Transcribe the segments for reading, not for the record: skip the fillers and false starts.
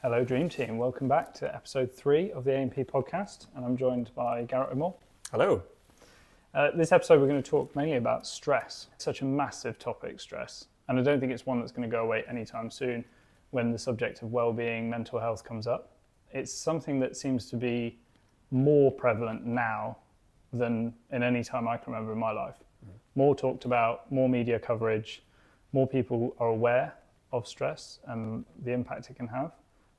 Hello Dream Team, welcome back to episode 3 of the A&P podcast, and I'm joined by Garret O'Moore. Hello. This episode we're going to talk mainly about stress. It's such a massive topic, stress, and I don't think it's one that's going to go away anytime soon when the subject of well-being, mental health comes up. It's something that seems to be more prevalent now than in any time I can remember in my life. More talked about, more media coverage, more people are aware of stress and the impact it can have,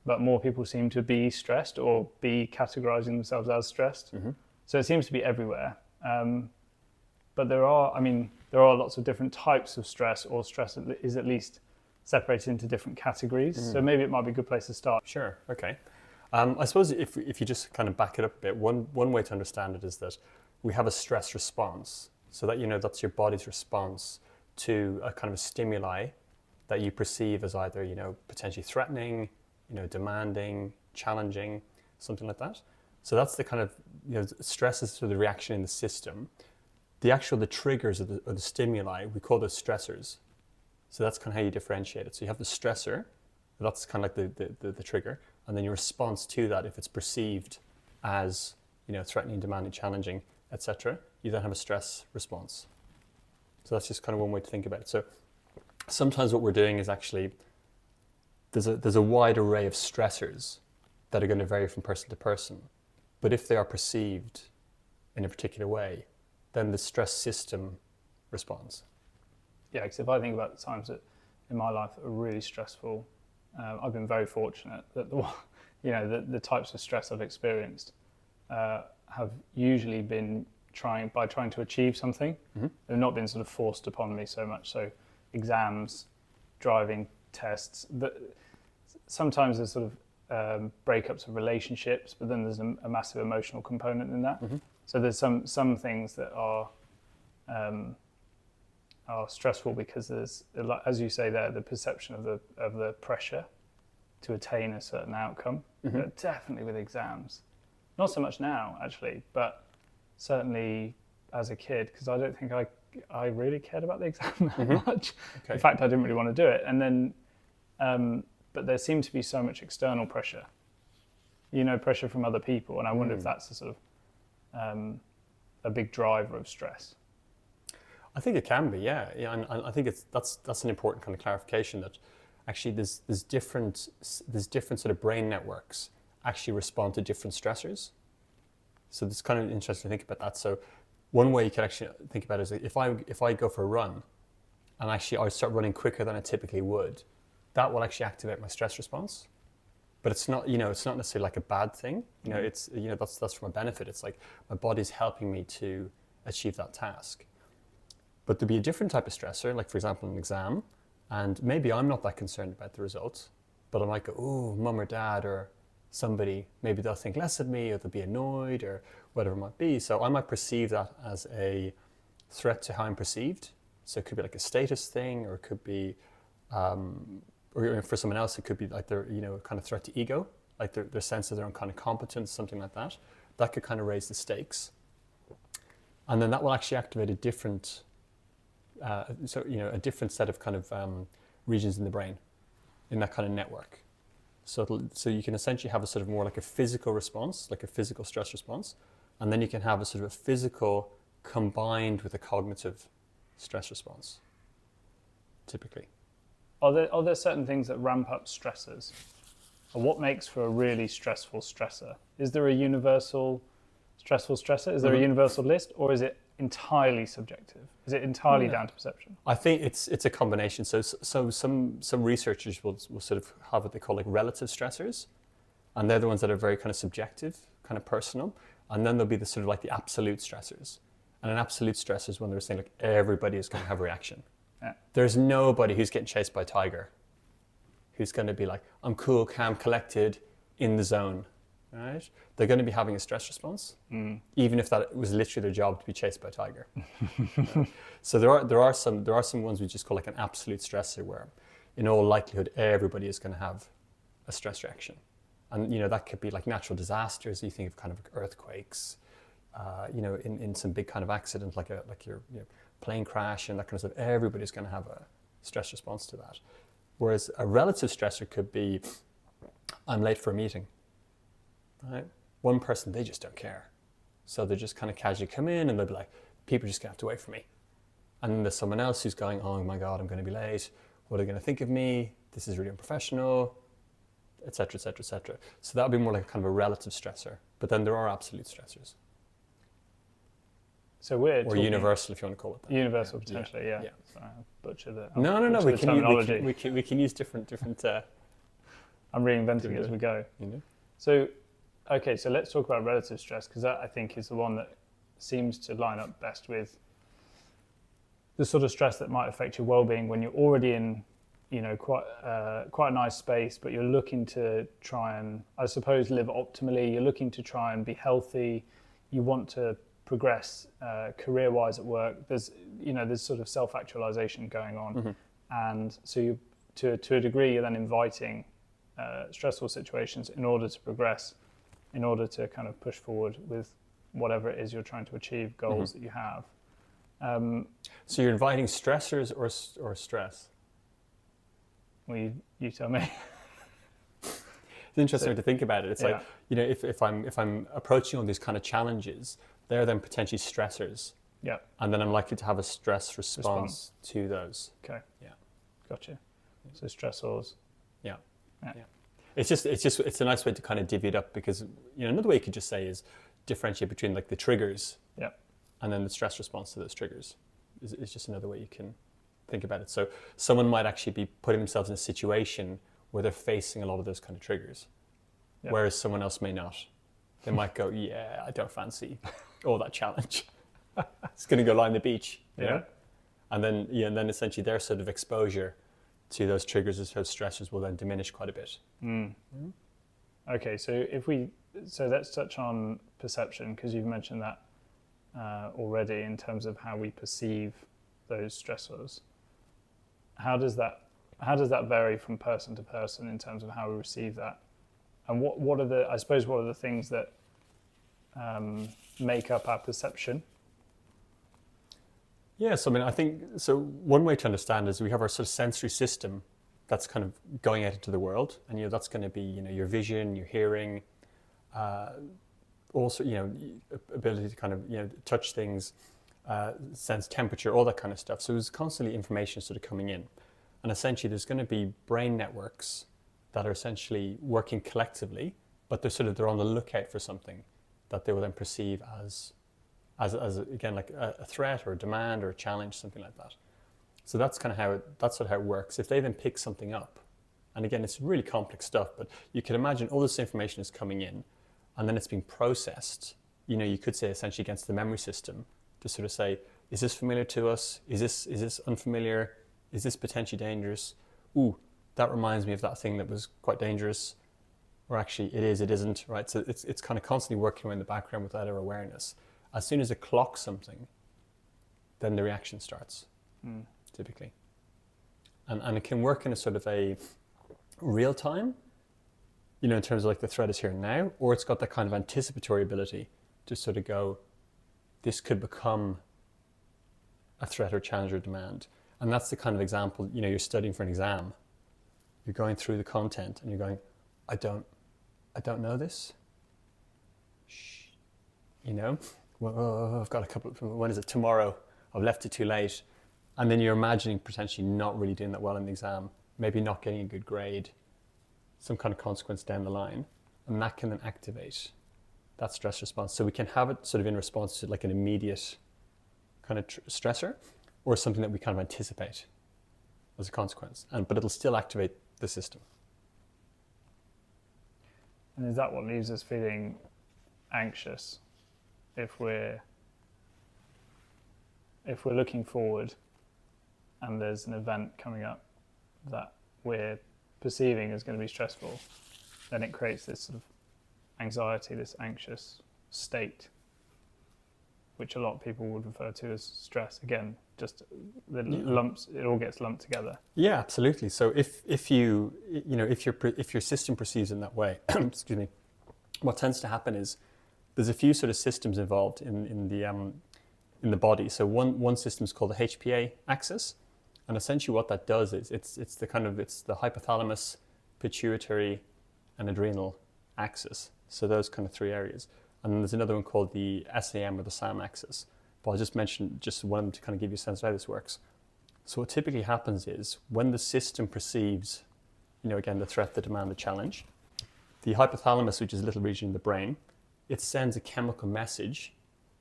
but more people seem to be stressed or be categorizing themselves as stressed. So it seems to be everywhere. But there are lots of different types of stress, or stress is at least separated into different categories. So maybe it might be a good place to start. Sure, okay. I suppose if you just kind of back it up a bit, one way to understand it is that we have a stress response. So that, that's your body's response to a kind of a stimuli that you perceive as either, potentially threatening, demanding, challenging, something like that. So that's the kind of, stress is sort of the reaction in the system. The triggers of the stimuli, we call those stressors. So that's kind of how you differentiate it. So you have the stressor, that's kind of like the trigger, and then your response to that, if it's perceived as, threatening, demanding, challenging, etc., you then have a stress response. So that's just kind of one way to think about it. So sometimes what we're doing is actually, there's a wide array of stressors that are going to vary from person to person. But if they are perceived in a particular way, then the stress system responds. Yeah, because if I think about the times that in my life that are really stressful, I've been very fortunate that the types of stress I've experienced have usually been trying to achieve something. They've not been sort of forced upon me so much. So exams, driving tests, sometimes there's sort of breakups of relationships, but then there's a massive emotional component in that. So there's some things that are stressful because there's, as you say there, the perception of the pressure to attain a certain outcome. But definitely with exams, not so much now actually, but certainly as a kid, because I don't think I really cared about the exam that much. Okay. In fact, I didn't really want to do it. And then, but there seemed to be so much external pressure, pressure from other people. And I wonder if that's a sort of a big driver of stress. I think it can be, yeah. And I think that's an important kind of clarification, that actually there's different sort of brain networks actually respond to different stressors. So it's kind of interesting to think about that. So one way you can actually think about it is if I go for a run and actually I start running quicker than I typically would, that will actually activate my stress response. But it's not necessarily like a bad thing. It's that's from a benefit. It's like my body's helping me to achieve that task. But there'd be a different type of stressor, like for example an exam, and maybe I'm not that concerned about the results, but I might go, oh, mum or dad or somebody, maybe they'll think less of me, or they'll be annoyed, or whatever it might be. So I might perceive that as a threat to how I'm perceived. So it could be like a status thing, or it could be, or for someone else, it could be like their, kind of threat to ego, like their sense of their own kind of competence, something like that. That could kind of raise the stakes. And then that will actually activate a different, a different set of kind of regions in the brain, in that kind of network. So you can essentially have a sort of more like a physical response, like a physical stress response, and then you can have a sort of a physical combined with a cognitive stress response, typically. Are there certain things that ramp up stressors? Or what makes for a really stressful stressor? Is there a universal stressful stressor? Is there a universal list, or is it entirely subjective? Is it entirely down to perception? I think it's a combination. So some researchers will sort of have what they call like relative stressors, and they're the ones that are very kind of subjective, kind of personal. And then there'll be the sort of like the absolute stressors. And an absolute stressor is when they're saying like everybody is going to have a reaction. Yeah. There's nobody who's getting chased by a tiger who's going to be like, I'm cool, calm, collected, in the zone. Right? They're going to be having a stress response, even if that was literally their job to be chased by a tiger. Right? So there are some ones we just call like an absolute stressor, where in all likelihood everybody is going to have a stress reaction, and that could be like natural disasters. You think of kind of like earthquakes, in some big kind of accident like your plane crash and that kind of stuff. Everybody's going to have a stress response to that. Whereas a relative stressor could be I'm late for a meeting. Right? One person, they just don't care. So they just kind of casually come in and they'll be like, people are just gonna have to wait for me. And then there's someone else who's going, oh my God, I'm gonna be late. What are they gonna think of me? This is really unprofessional, etc., etc., etc. So that would be more like kind of a relative stressor. But then there are absolute stressors. So we're or universal, if you want to call it that. Universal, potentially, yeah. Yeah. Sorry, I butchered it. No. We can use different. I'm reinventing it as we go. You know? So, okay, so let's talk about relative stress, because that I think is the one that seems to line up best with the sort of stress that might affect your well-being when you're already in, quite a nice space, but you're looking to try and, I suppose, live optimally. You're looking to try and be healthy. You want to progress career-wise at work. There's sort of self-actualization going on, mm-hmm. and so you, to a degree, you're then inviting stressful situations in order to progress, in order to kind of push forward with whatever it is you're trying to achieve, goals mm-hmm. that you have. So you're inviting stressors or stress? Well, you tell me. It's interesting to think about it. It's like, if I'm approaching all these kind of challenges, they're then potentially stressors. Yeah. And then I'm likely to have a stress response to those. Okay. Yeah. Gotcha. So stressors. Yeah. It's a nice way to kind of divvy it up, because another way you could just say is differentiate between like the triggers. Yeah. And then the stress response to those triggers is just another way you can think about it. So someone might actually be putting themselves in a situation where they're facing a lot of those kind of triggers, whereas someone else may not. They might go, yeah, I don't fancy all that challenge. It's going to go lie on the beach. Yeah. And then essentially their sort of exposure to those triggers, those stressors, will then diminish quite a bit. Mm. Okay, so let's touch on perception, because you've mentioned that already in terms of how we perceive those stressors. How does that vary from person to person in terms of how we receive that? And what are the things that make up our perception? Yeah, so I think one way to understand is we have our sort of sensory system that's kind of going out into the world, and that's going to be your vision, your hearing, also ability to kind of touch things, sense temperature, all that kind of stuff. So there's constantly information sort of coming in, and essentially there's going to be brain networks that are essentially working collectively, but they're on the lookout for something that they will then perceive as again like a threat or a demand or a challenge, something like that. So that's kind of how it works. If they then pick something up, and again it's really complex stuff, but you can imagine all this information is coming in, and then it's being processed. You could say essentially against the memory system to sort of say, is this familiar to us? Is this unfamiliar? Is this potentially dangerous? Ooh, that reminds me of that thing that was quite dangerous. Or actually it is, it isn't, right? So it's kind of constantly working away in the background without our awareness. As soon as it clocks something, then the reaction starts, typically. And it can work in a sort of a real time, in terms of like the threat is here and now, or it's got that kind of anticipatory ability to sort of go, this could become a threat or challenge or demand. And that's the kind of example, you're studying for an exam, you're going through the content and you're going, I don't know this. Shh. Well, I've got a couple, when is it? Tomorrow. I've left it too late. And then you're imagining potentially not really doing that well in the exam, maybe not getting a good grade, some kind of consequence down the line. And that can then activate that stress response. So we can have it sort of in response to like an immediate kind of stressor, or something that we kind of anticipate as a consequence. But it'll still activate the system. And is that what leaves us feeling anxious if we're looking forward and there's an event coming up that we're perceiving as going to be stressful? Then it creates this sort of anxiety, this anxious state, which a lot of people would refer to as stress. Again, just the lumps, it all gets lumped together. Yeah, absolutely. So if your system perceives in that way, excuse me, what tends to happen is there's a few sort of systems involved in the body. So one system is called the HPA axis, and essentially what that does is it's the hypothalamus, pituitary, and adrenal axis. So those kind of three areas. And then there's another one called the SAM or the SAM axis. But I'll just mention just one to kind of give you a sense of how this works. So what typically happens is when the system perceives, again, the threat, the demand, the challenge, the hypothalamus, which is a little region in the brain, it sends a chemical message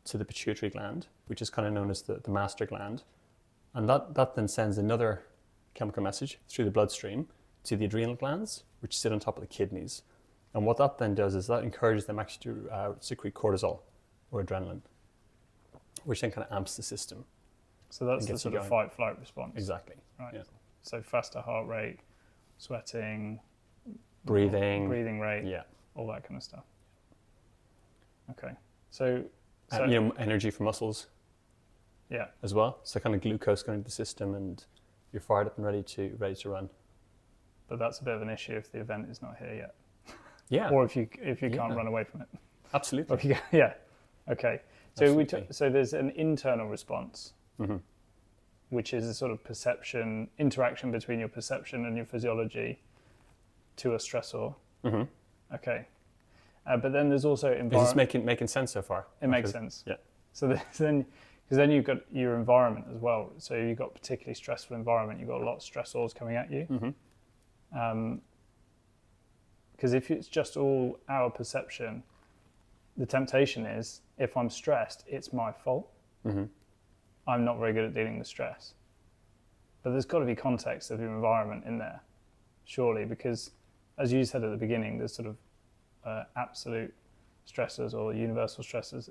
to the pituitary gland, which is kind of known as the master gland. And that then sends another chemical message through the bloodstream to the adrenal glands, which sit on top of the kidneys. And what that then does is that encourages them actually to secrete cortisol or adrenaline, which then kind of amps the system. So that's the sort of fight-flight response. Exactly. Right. Yeah. So faster heart rate, sweating, breathing rate, yeah, all that kind of stuff. Okay. So energy for muscles. Yeah. As well. So kind of glucose going into the system, and you're fired up and ready to run. But that's a bit of an issue if the event is not here yet. Yeah. Or if you can't run away from it. Absolutely. Yeah. Okay. So Absolutely. So there's an internal response, mm-hmm. which is a sort of perception, interaction between your perception and your physiology to a stressor. Mm-hmm. Okay. But then there's also environment. Is this making sense so far? It makes sense. Yeah. So then you've got your environment as well. So you've got particularly stressful environment. You've got a lot of stressors coming at you. Mm-hmm. Because if it's just all our perception, the temptation is, if I'm stressed, it's my fault. Mm-hmm. I'm not very good at dealing with stress. But there's got to be context of your environment in there, surely, because as you said at the beginning, there's sort of absolute stressors or universal stressors.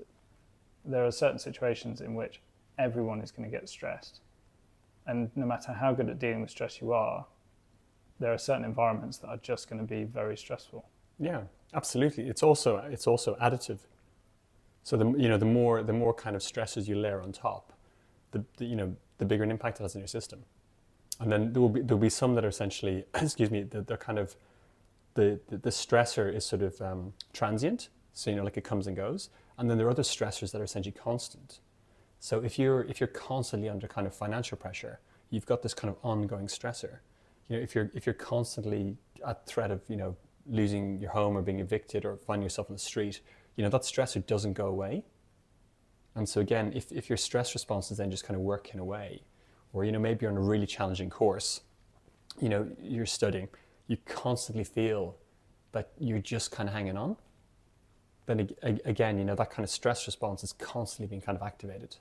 There are certain situations in which everyone is going to get stressed. And no matter how good at dealing with stress you are, there are certain environments that are just going to be very stressful. Yeah, absolutely. It's also additive. So the more kind of stresses you layer on top, the bigger an impact it has on your system. And then there'll be some that are essentially, they're kind of the stressor is sort of transient. So like it comes and goes. And then there are other stressors that are essentially constant. So if you're constantly under kind of financial pressure, you've got this kind of ongoing stressor. If you're constantly at threat of losing your home or being evicted or finding yourself on the street, that stressor doesn't go away. And so again, if your stress response is then just kind of working away, or maybe you're on a really challenging course, you're studying, you constantly feel that you're just kind of hanging on, then again, that kind of stress response is constantly being kind of activated,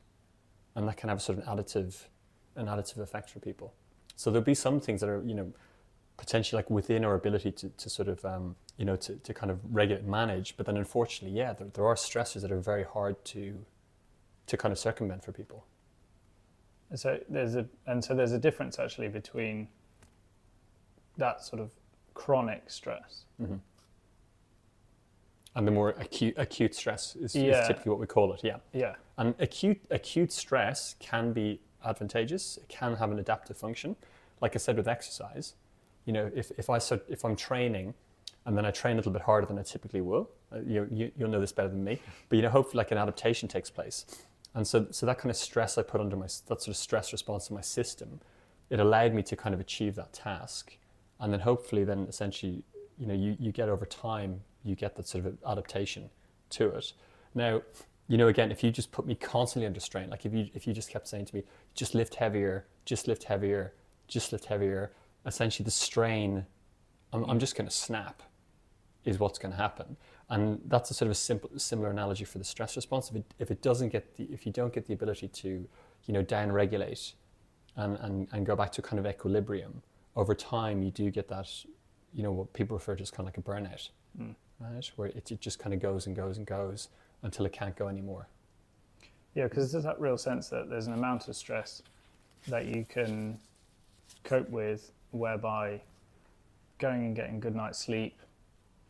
and that can have sort of an additive effect for people. So there'll be some things that are, potentially like within our ability to sort of, to kind of regulate and manage. But then unfortunately, yeah, there are stressors that are very hard to kind of circumvent for people. So there's a difference actually between that sort of chronic stress. Mm-hmm. And the more acute stress is typically what we call it. Yeah. Yeah. And acute stress can be advantageous. It can have an adaptive function. Like I said with exercise, if I'm training and then I train a little bit harder than I typically will, you'll know this better than me, but hopefully like an adaptation takes place. And so that kind of stress I put under that sort of stress response to my system, it allowed me to kind of achieve that task. And then hopefully then essentially, you get over time, you get that sort of adaptation to it. Now, again, if you just put me constantly under strain, like if you just kept saying to me, just lift heavier, just lift heavier, just lift heavier, essentially the strain, I'm just going to snap, is what's going to happen. And that's a sort of similar analogy for the stress response. If you don't get the ability to, down-regulate and go back to kind of equilibrium, over time you do get that, what people refer to as kind of like a burnout, right? Where it just kind of goes and goes and goes until it can't go anymore. Yeah, because there's that real sense that there's an amount of stress that you can cope with, whereby going and getting good night's sleep,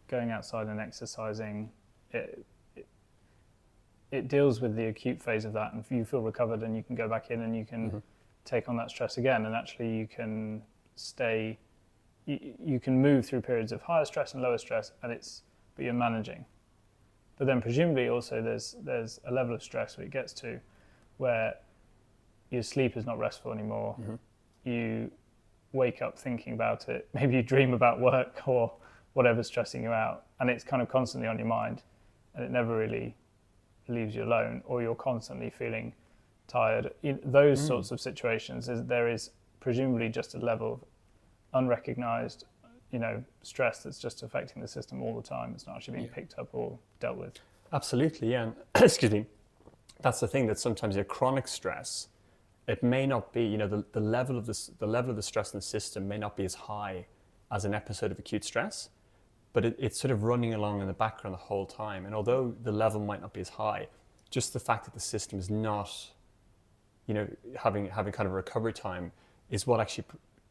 going outside and exercising, it deals with the acute phase of that, and you feel recovered and you can go back in and you can take on that stress again, and actually you can you can move through periods of higher stress and lower stress, but you're managing. But then presumably also there's a level of stress where it gets to where your sleep is not restful anymore. You wake up thinking about it. Maybe you dream about work or whatever's stressing you out, and it's kind of constantly on your mind, and it never really leaves you alone, or you're constantly feeling tired. In those sorts of situations, there is presumably just a level of unrecognized, stress that's just affecting the system all the time. It's not actually being picked up or dealt with. Absolutely, yeah. And excuse me. That's the thing, that sometimes your chronic stress, it may not be, the level of the stress in the system may not be as high as an episode of acute stress, but it's sort of running along in the background the whole time. And although the level might not be as high, just the fact that the system is not, having kind of a recovery time is what actually,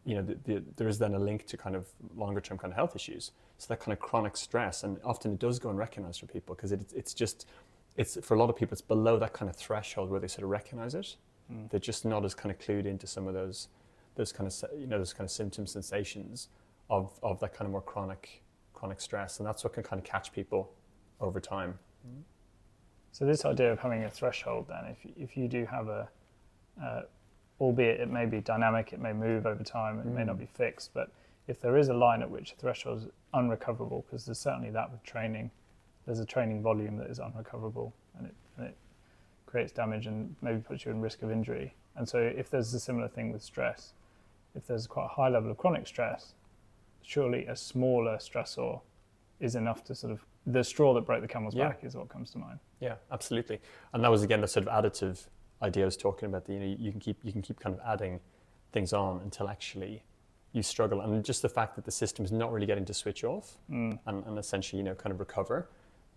there is then a link to kind of longer term kind of health issues. So that kind of chronic stress, and often it does go unrecognized for people, because it's for a lot of people, it's below that kind of threshold where they sort of recognize it. They're just not as kind of clued into some of those kind of symptoms, sensations of that kind of more chronic stress, and that's what can kind of catch people over time. So this idea of having a threshold, then, if you do have albeit it may be dynamic, it may move over time, it may not be fixed, but if there is a line at which a threshold is unrecoverable, because there's certainly that with training, there's a training volume that is unrecoverable, and it creates damage and maybe puts you in risk of injury. And so if there's a similar thing with stress, if there's quite a high level of chronic stress, surely a smaller stressor is enough to sort of, the straw that broke the camel's back is what comes to mind. Yeah, absolutely. And that was, again, the sort of additive idea I was talking about, that you can keep kind of adding things on until actually you struggle. And just the fact that the system is not really getting to switch off and essentially, kind of recover,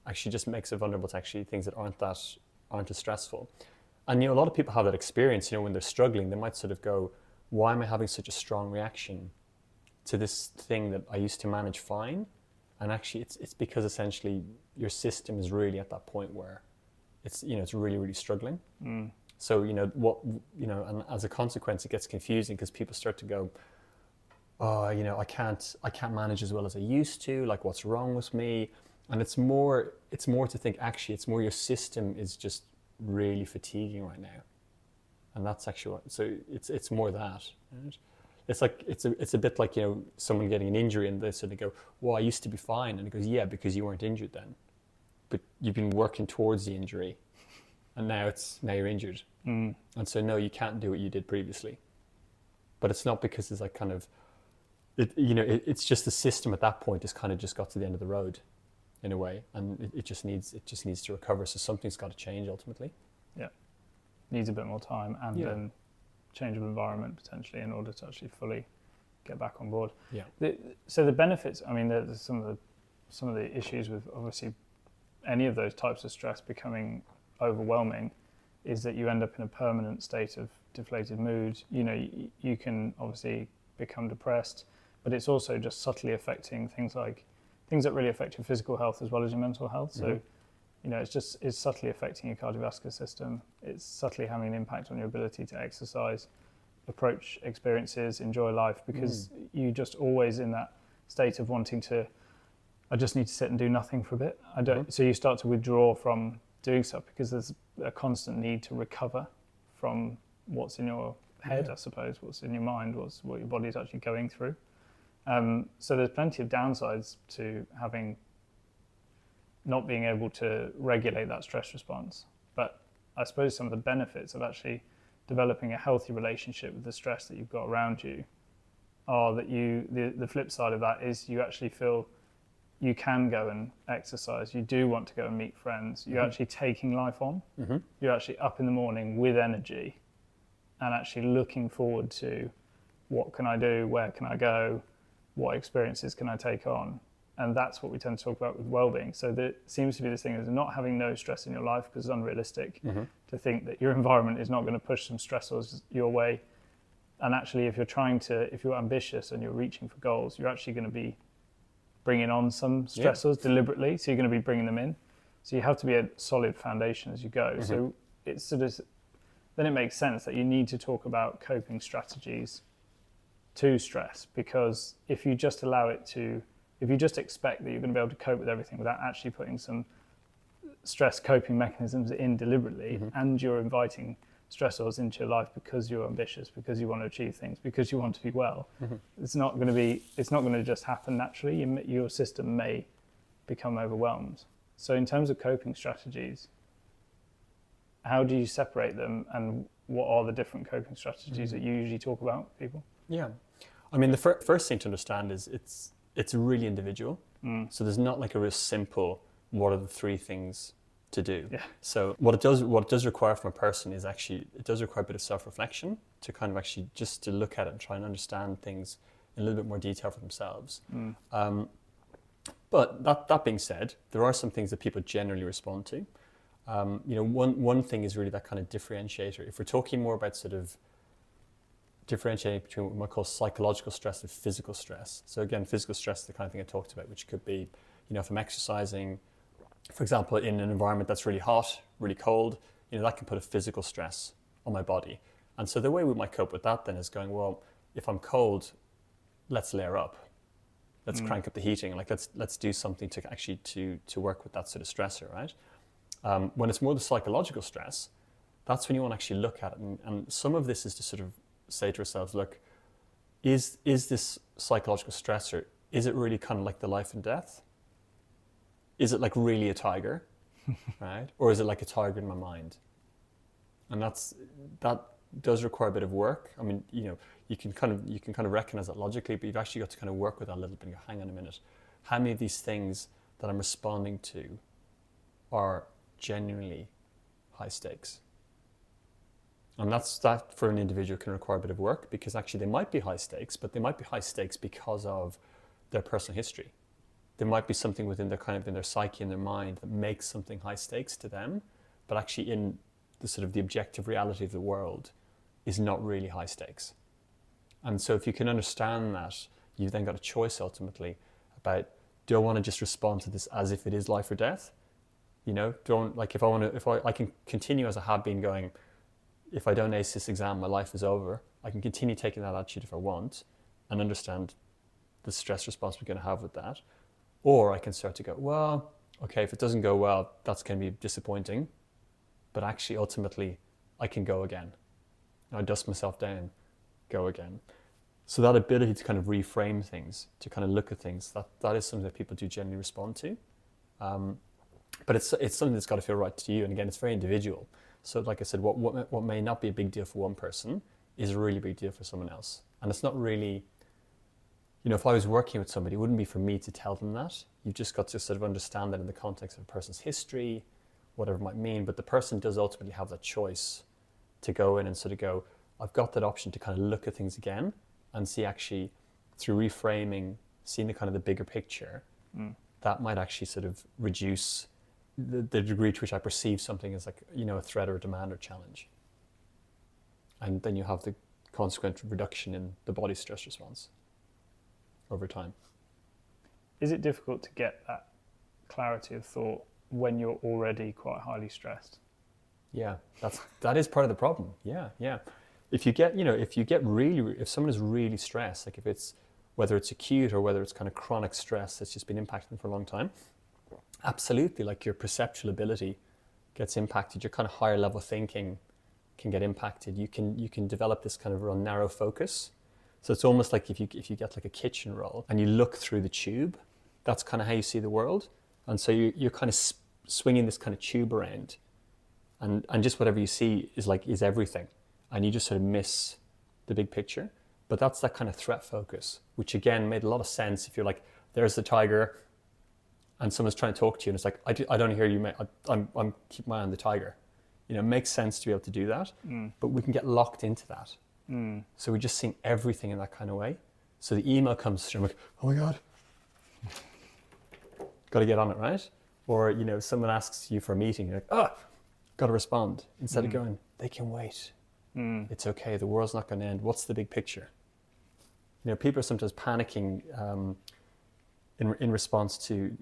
actually just makes it vulnerable to actually things that aren't as stressful. And a lot of people have that experience, when they're struggling, they might sort of go, why am I having such a strong reaction to this thing that I used to manage fine? And actually it's because essentially your system is really at that point where it's really, really struggling. So and as a consequence, it gets confusing, because people start to go, oh, I can't manage as well as I used to, like, what's wrong with me? And it's more to think, actually, it's more your system is just really fatiguing right now. And that's actually so it's more that. Right? It's like, it's a bit like, someone getting an injury and they sort of go, well, I used to be fine. And it goes, yeah, because you weren't injured then. But you've been working towards the injury, and now you're injured. And so, no, you can't do what you did previously. But it's not because it's like kind of, it's just the system at that point has kind of just got to the end of the road, in a way, and it just needs to recover. So something's got to change ultimately. Yeah, needs a bit more time, and then change of environment potentially, in order to actually fully get back on board. Yeah. So the benefits, I mean, there's some of the issues with obviously any of those types of stress becoming overwhelming, is that you end up in a permanent state of deflated mood. You can obviously become depressed, but it's also just subtly affecting things that really affect your physical health as well as your mental health. So, it's subtly affecting your cardiovascular system. It's subtly having an impact on your ability to exercise, approach experiences, enjoy life, because you're just always in that state of wanting to, I just need to sit and do nothing for a bit. So you start to withdraw from doing stuff, because there's a constant need to recover from what's in your head, I suppose, what's in your mind, what your body's actually going through. So there's plenty of downsides to not being able to regulate that stress response. But I suppose some of the benefits of actually developing a healthy relationship with the stress that you've got around you are that the flip side of that is you actually feel you can go and exercise. You do want to go and meet friends. You're actually taking life on. You're actually up in the morning with energy and actually looking forward to, what can I do? Where can I go? What experiences can I take on? And that's what we tend to talk about with well-being. So there seems to be this thing of not having no stress in your life, because it's unrealistic to think that your environment is not going to push some stressors your way. And actually, if you're ambitious and you're reaching for goals, you're actually going to be bringing on some stressors deliberately. So you're going to be bringing them in. So you have to be a solid foundation as you go. So it's sort of, then it makes sense that you need to talk about coping strategies to stress, because if you just if you just expect that you're going to be able to cope with everything without actually putting some stress coping mechanisms in deliberately, and you're inviting stressors into your life because you're ambitious, because you want to achieve things, because you want to be well. It's not going to just happen naturally. Your system may become overwhelmed. So in terms of coping strategies, how do you separate them, and what are the different coping strategies that you usually talk about with people? Yeah, I mean, the first thing to understand is it's really individual. So there's not like a real simple, what are the 3 things to do? Yeah. So what it does require from a person is actually, it does require a bit of self-reflection to kind of actually just to look at it and try and understand things in a little bit more detail for themselves. But that being said, there are some things that people generally respond to. One thing is really that kind of differentiator. If we're talking more about sort of differentiating between what we might call psychological stress and physical stress. So again, physical stress is the kind of thing I talked about, which could be, if I'm exercising, for example, in an environment that's really hot, really cold, that can put a physical stress on my body. And so the way we might cope with that then is going, well, if I'm cold, let's layer up. Let's crank up the heating. Like let's do something to actually to work with that sort of stressor, right? When it's more the psychological stress, that's when you want to actually look at it. And some of this is to sort of say to ourselves, look, is this psychological stressor, is it really kind of like the life and death? Is it like really a tiger, right? Or is it like a tiger in my mind? And that does require a bit of work. I mean, you can kind of recognize that logically, but you've actually got to kind of work with that a little bit and go, hang on a minute, how many of these things that I'm responding to are genuinely high stakes? And that for an individual can require a bit of work, because actually they might be high stakes, but they might be high stakes because of their personal history. There might be something within their psyche and their mind that makes something high stakes to them, but actually in the sort of the objective reality of the world is not really high stakes. And so if you can understand that, you've then got a choice ultimately about, do I want to just respond to this as if it is life or death? If I can continue as I have been going, if I don't ace this exam, my life is over. I can continue taking that attitude if I want and understand the stress response we're going to have with that. Or I can start to go, well, okay, if it doesn't go well, that's going to be disappointing. But actually, ultimately, I can go again. I dust myself down, go again. So that ability to kind of reframe things, to kind of look at things, that is something that people do generally respond to. But it's something that's got to feel right to you. And again, it's very individual. So like I said, what may not be a big deal for one person is a really big deal for someone else. And it's not really, if I was working with somebody, it wouldn't be for me to tell them that. You've just got to sort of understand that in the context of a person's history, whatever it might mean. But the person does ultimately have that choice to go in and sort of go, I've got that option to kind of look at things again and see actually through reframing, seeing the kind of the bigger picture, that might actually sort of reduce the degree to which I perceive something as like, a threat or a demand or challenge. And then you have the consequent reduction in the body stress response over time. Is it difficult to get that clarity of thought when you're already quite highly stressed? Yeah, that is part of the problem. Yeah. If someone is really stressed, like whether it's acute or whether it's kind of chronic stress that's just been impacting them for a long time, absolutely, like your perceptual ability gets impacted. Your kind of higher level thinking can get impacted. You can develop this kind of real narrow focus. So it's almost like if you get like a kitchen roll and you look through the tube, that's kind of how you see the world. And so you're kind of swinging this kind of tube around, and just whatever you see is everything, and you just sort of miss the big picture. But that's that kind of threat focus, which again made a lot of sense if you're like, there's the tiger, and someone's trying to talk to you, and it's like, I don't hear you, mate. I'm keeping my eye on the tiger. It makes sense to be able to do that, but we can get locked into that. So we're just seeing everything in that kind of way. So the email comes through, I'm like, oh my God, got to get on it, right? Or, someone asks you for a meeting, you're like, got to respond. Instead of going, they can wait. It's okay, the world's not going to end. What's the big picture? People are sometimes panicking in response to,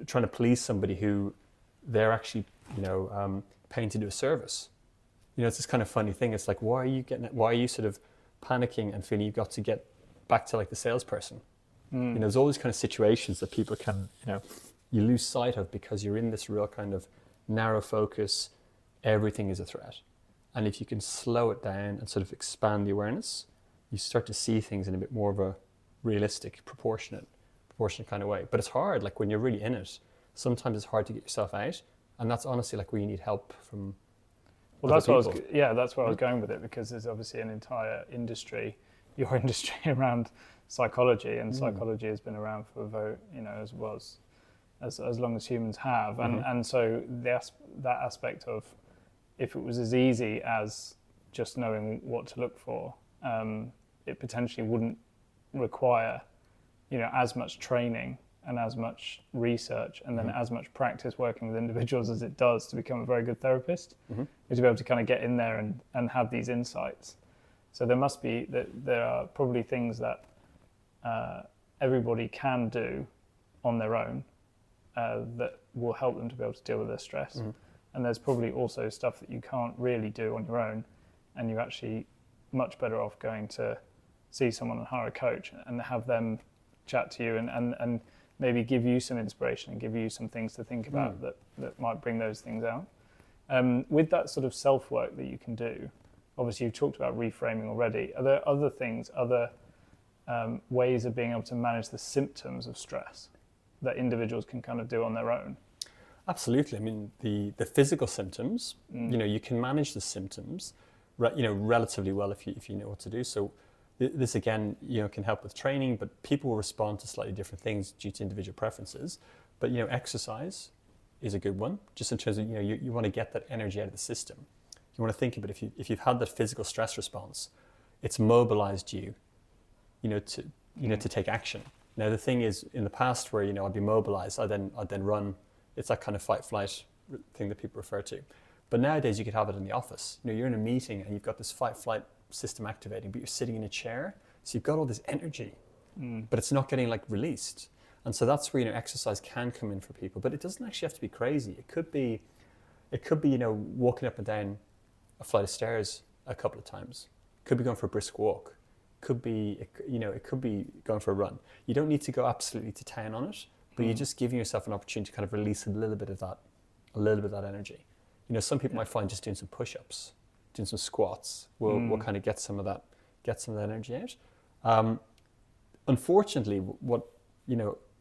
trying to please somebody who they're actually, paying to do a service. It's this kind of funny thing. It's like, why are you sort of panicking and feeling you've got to get back to like the salesperson? There's all these kind of situations that people can, you lose sight of because you're in this real kind of narrow focus. Everything is a threat. And if you can slow it down and sort of expand the awareness, you start to see things in a bit more of a realistic, proportionate kind of way. But it's hard, like when you're really in it, sometimes it's hard to get yourself out. And that's honestly like where you need help from Well, other that's people. that's where I was going with it, because there's obviously an entire industry, your industry around psychology, and psychology has been around for as long as humans have, and so that aspect of, if it was as easy as just knowing what to look for, it potentially wouldn't require, as much training and as much research and then as much practice working with individuals as it does to become a very good therapist, is to be able to kind of get in there and have these insights. So there are probably things that everybody can do on their own that will help them to be able to deal with their stress. And there's probably also stuff that you can't really do on your own, and you're actually much better off going to see someone and hire a coach and have them chat to you and maybe give you some inspiration and give you some things to think about that might bring those things out. With that sort of self-work that you can do, obviously you've talked about reframing already. Are there other things, ways of being able to manage the symptoms of stress that individuals can kind of do on their own? Absolutely. I mean, the physical symptoms, you can manage the symptoms, relatively well if you know what to do. So this again, can help with training, but people will respond to slightly different things due to individual preferences. But exercise is a good one, just in terms of you want to get that energy out of the system. You want to think about if you've had that physical stress response, it's mobilized you, to take action. Now the thing is, in the past where I'd be mobilized, I'd then run. It's that kind of fight-flight thing that people refer to. But nowadays you could have it in the office. You're in a meeting and you've got this fight-flight system activating, but you're sitting in a chair, so you've got all this energy, but it's not getting released. And so that's where exercise can come in for people. But it doesn't actually have to be crazy. It could be walking up and down a flight of stairs a couple of times. Could be going for a brisk walk. Could be it could be going for a run. You don't need to go absolutely to town on it, but you're just giving yourself an opportunity to kind of release a little bit of that energy. Some people might find just doing some push-ups, doing some squats will kind of get some of that energy out. Unfortunately, what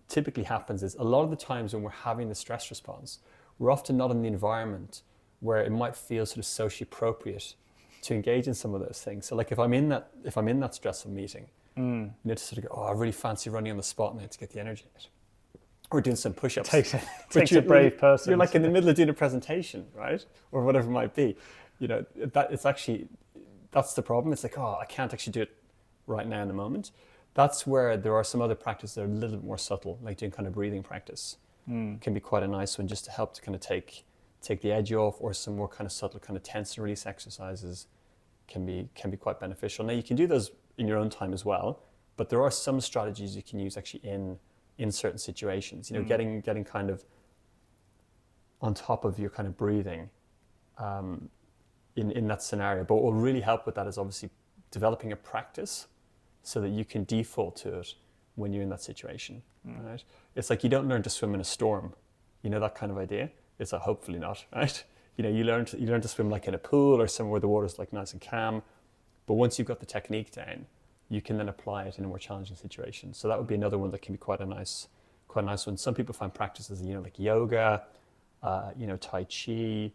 typically happens is a lot of the times when we're having the stress response, we're often not in the environment where it might feel sort of socially appropriate to engage in some of those things. So if I'm in that stressful meeting, to sort of go, I really fancy running on the spot now to get the energy out. Or doing some push-ups. Takes a brave person. You're in the middle of doing a presentation, right? Or whatever it might be. That's the problem. It's I can't actually do it right now in the moment. That's where there are some other practices that are a little bit more subtle, like doing kind of breathing practice. Can be quite a nice one just to help to kind of take the edge off, or some more kind of subtle kind of tense and release exercises can be quite beneficial. Now you can do those in your own time as well, but there are some strategies you can use actually in certain situations. Getting kind of on top of your kind of breathing in that scenario. But what will really help with that is obviously developing a practice so that you can default to it when you're in that situation. Right? It's like you don't learn to swim in a storm. That kind of idea. It's hopefully not, right? You learn to swim in a pool or somewhere where the water's nice and calm. But once you've got the technique down, you can then apply it in a more challenging situation. So that would be another one that can be quite a nice one. Some people find practices, like yoga, Tai Chi,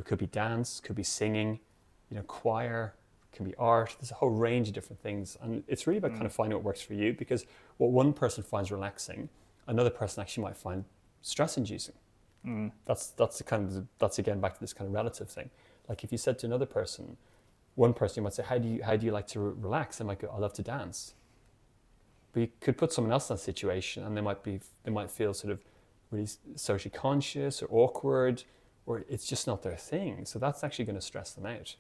could be dance, could be singing, choir, can be art. There's a whole range of different things. And it's really about kind of finding what works for you, because what one person finds relaxing, another person actually might find stress-inducing. That's again back to this kind of relative thing. If you said to another person, one person, you might say, how do you like to relax? They might go, I love to dance. But you could put someone else in that situation and they might feel sort of really socially conscious or awkward, or it's just not their thing. So that's actually going to stress them out.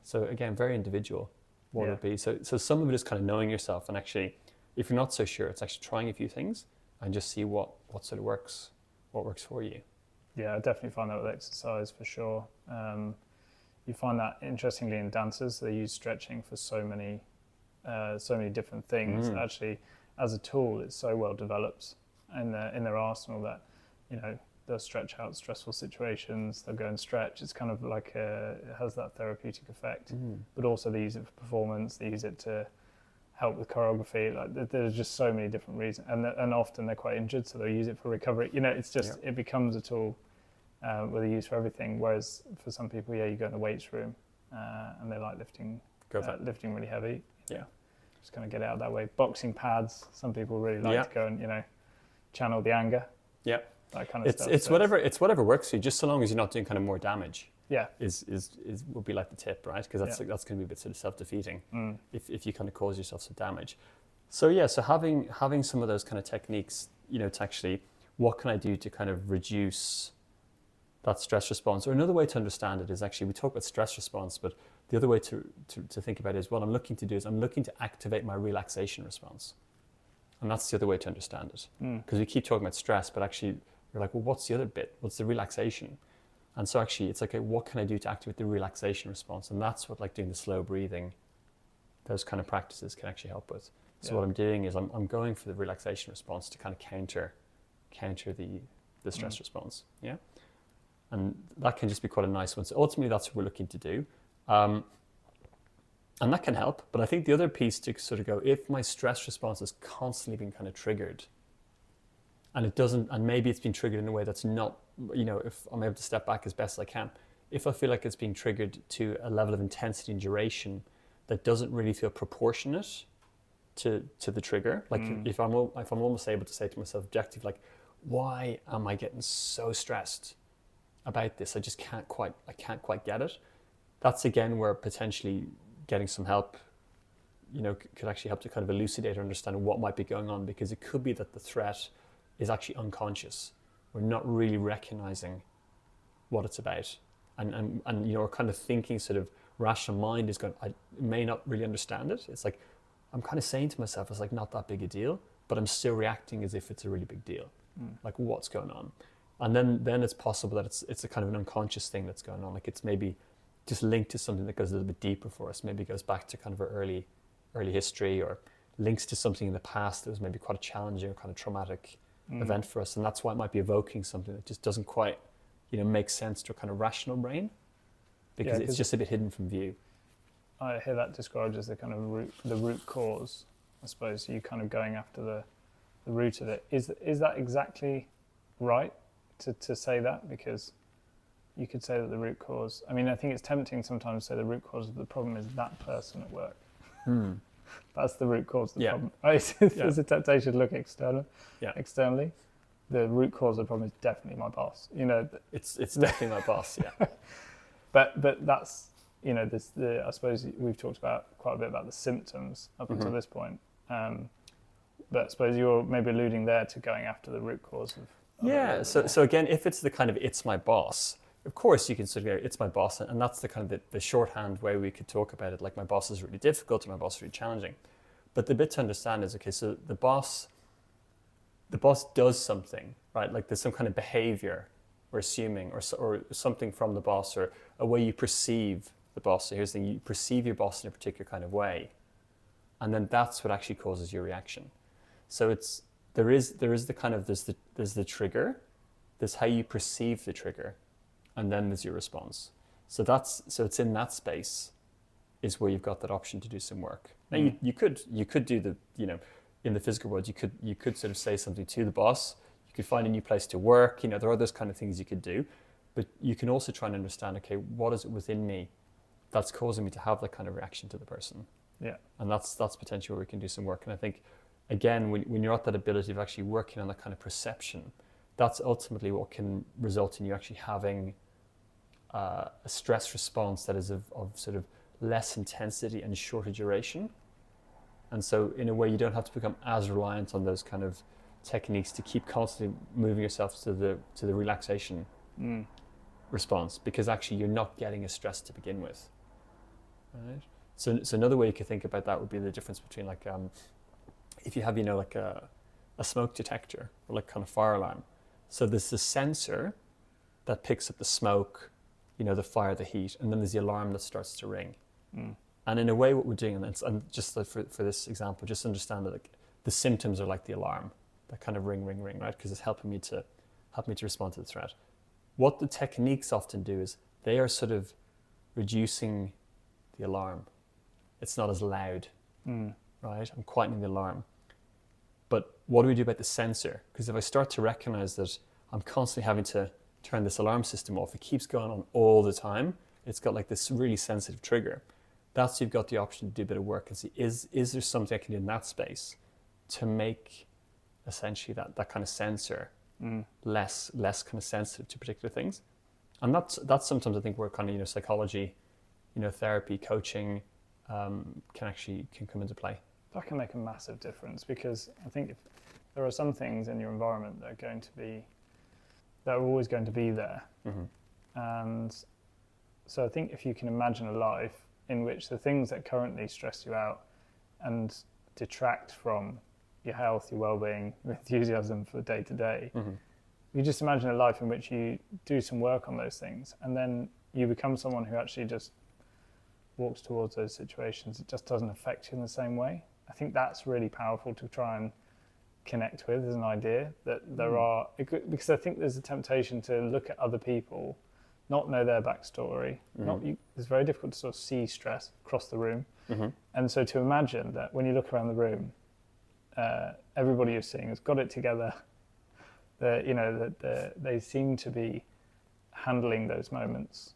So again, very individual what it would be. So some of it is kind of knowing yourself, and actually, if you're not so sure, it's actually trying a few things and just see what sort of works, what works for you. Yeah, I definitely find that with exercise for sure. You find that interestingly in dancers, they use stretching for so many different things. Actually, as a tool, it's so well developed in their arsenal that they'll stretch out stressful situations, they'll go and stretch. It's kind of like it has that therapeutic effect, but also they use it for performance, they use it to help with choreography. Like there's just so many different reasons, and often they're quite injured, so they'll use it for recovery. It's just it becomes a tool where they use for everything. Whereas for some people, you go in the weights room and they like lifting really heavy. Yeah, just kind of get it out that way. Boxing pads, some people really like to go and channel the anger. Yeah, that kind of stuff. It's whatever works for you, just so long as you're not doing kind of more damage. Yeah, is would be like the tip, right? Because that's going to be a bit sort of self-defeating if you kind of cause yourself some damage. So so having some of those kind of techniques, to actually, what can I do to kind of reduce that stress response? Or another way to understand it is actually, we talk about stress response, but the other way to think about it is what I'm looking to do is I'm looking to activate my relaxation response. And that's the other way to understand it. Because we keep talking about stress, but actually you're like, well, what's the other bit? What's the relaxation? And so actually it's like, okay, what can I do to activate the relaxation response? And that's what like doing the slow breathing, those kind of practices can actually help with. So what I'm doing is I'm going for the relaxation response to kind of counter the stress response. Yeah. And that can just be quite a nice one. So ultimately that's what we're looking to do. And that can help. But I think the other piece to sort of go, if my stress response is constantly being kind of triggered, and it doesn't, and maybe it's been triggered in a way that's not, if I'm able to step back as best I can, if I feel like it's being triggered to a level of intensity and duration that doesn't really feel proportionate to the trigger, like if I'm almost able to say to myself objectively, like, why am I getting so stressed about this? I can't quite get it. That's again where potentially getting some help, could actually help to kind of elucidate or understand what might be going on, because it could be that the threat is actually unconscious. We're not really recognizing what it's about. And we're kind of thinking sort of rational mind is going, I may not really understand it. It's like, I'm kind of saying to myself, it's like not that big a deal, but I'm still reacting as if it's a really big deal. Like what's going on? And then it's possible that it's a kind of an unconscious thing that's going on. Like it's maybe just linked to something that goes a little bit deeper for us. Maybe it goes back to kind of our early history, or links to something in the past that was maybe quite a challenging or kind of traumatic event for us. And that's why it might be evoking something that just doesn't quite, make sense to a kind of rational brain, because it's just a bit hidden from view. I hear that described as the kind of the root cause. I suppose you kind of going after the root of it. Is that exactly right to say that? Because you could say that the root cause, I think it's tempting sometimes to say the root cause of the problem is that person at work. That's the root cause of the problem. Right? There's a temptation to look externally. The root cause of the problem is definitely my boss. It's definitely my boss, yeah. But that's, I suppose we've talked about quite a bit about the symptoms up until this point. But I suppose you're maybe alluding there to going after the root cause of So again, if it's the kind of it's my boss, of course you can sort of go, it's my boss, and that's the kind of the shorthand way we could talk about it, like my boss is really difficult, and my boss is really challenging. But the bit to understand is, okay, so the boss does something, right? Like there's some kind of behavior we're assuming, or something from the boss, or a way you perceive the boss. So here's the thing, you perceive your boss in a particular kind of way, and then that's what actually causes your reaction. So there is the kind of, there's the trigger, there's how you perceive the trigger, and then there's your response. So it's in that space is where you've got that option to do some work. Now you could do the, in the physical world, you could sort of say something to the boss, you could find a new place to work, there are those kind of things you could do, but you can also try and understand, okay, what is it within me that's causing me to have that kind of reaction to the person? Yeah. And that's potentially where we can do some work. And I think, again, when you're at that ability of actually working on that kind of perception, that's ultimately what can result in you actually having a stress response that is of sort of less intensity and shorter duration. And so in a way, you don't have to become as reliant on those kind of techniques to keep constantly moving yourself to the relaxation response, because actually you're not getting as stressed to begin with. Right? So another way you could think about that would be the difference between like if you have like a smoke detector or like kind of fire alarm. So there's the sensor that picks up the smoke, the fire, the heat, and then there's the alarm that starts to ring. And in a way, what we're doing, and just for this example, just understand that like the symptoms are like the alarm, that kind of ring, right? Because it's helping me to help me to respond to the threat. What the techniques often do is they are sort of reducing the alarm. It's not as loud, right? I'm quietening the alarm. But what do we do about the sensor? Because if I start to recognize that I'm constantly having to turn this alarm system off, it keeps going on all the time. It's got like this really sensitive trigger. That's you've got the option to do a bit of work and see, is there something I can do in that space to make essentially that kind of sensor less kind of sensitive to particular things. And that's sometimes I think where kind of, psychology, therapy, coaching can come into play. That can make a massive difference, because I think if there are some things in your environment that are always going to be there. And so I think if you can imagine a life in which the things that currently stress you out and detract from your health, your well-being, your enthusiasm for day to day, you just imagine a life in which you do some work on those things, and then you become someone who actually just walks towards those situations. It just doesn't affect you in the same way. I think that's really powerful to try and connect with as an idea, that there are, because I think there's a temptation to look at other people, not know their backstory. It's very difficult to sort of see stress across the room. And so to imagine that when you look around the room, everybody you're seeing has got it together, that they seem to be handling those moments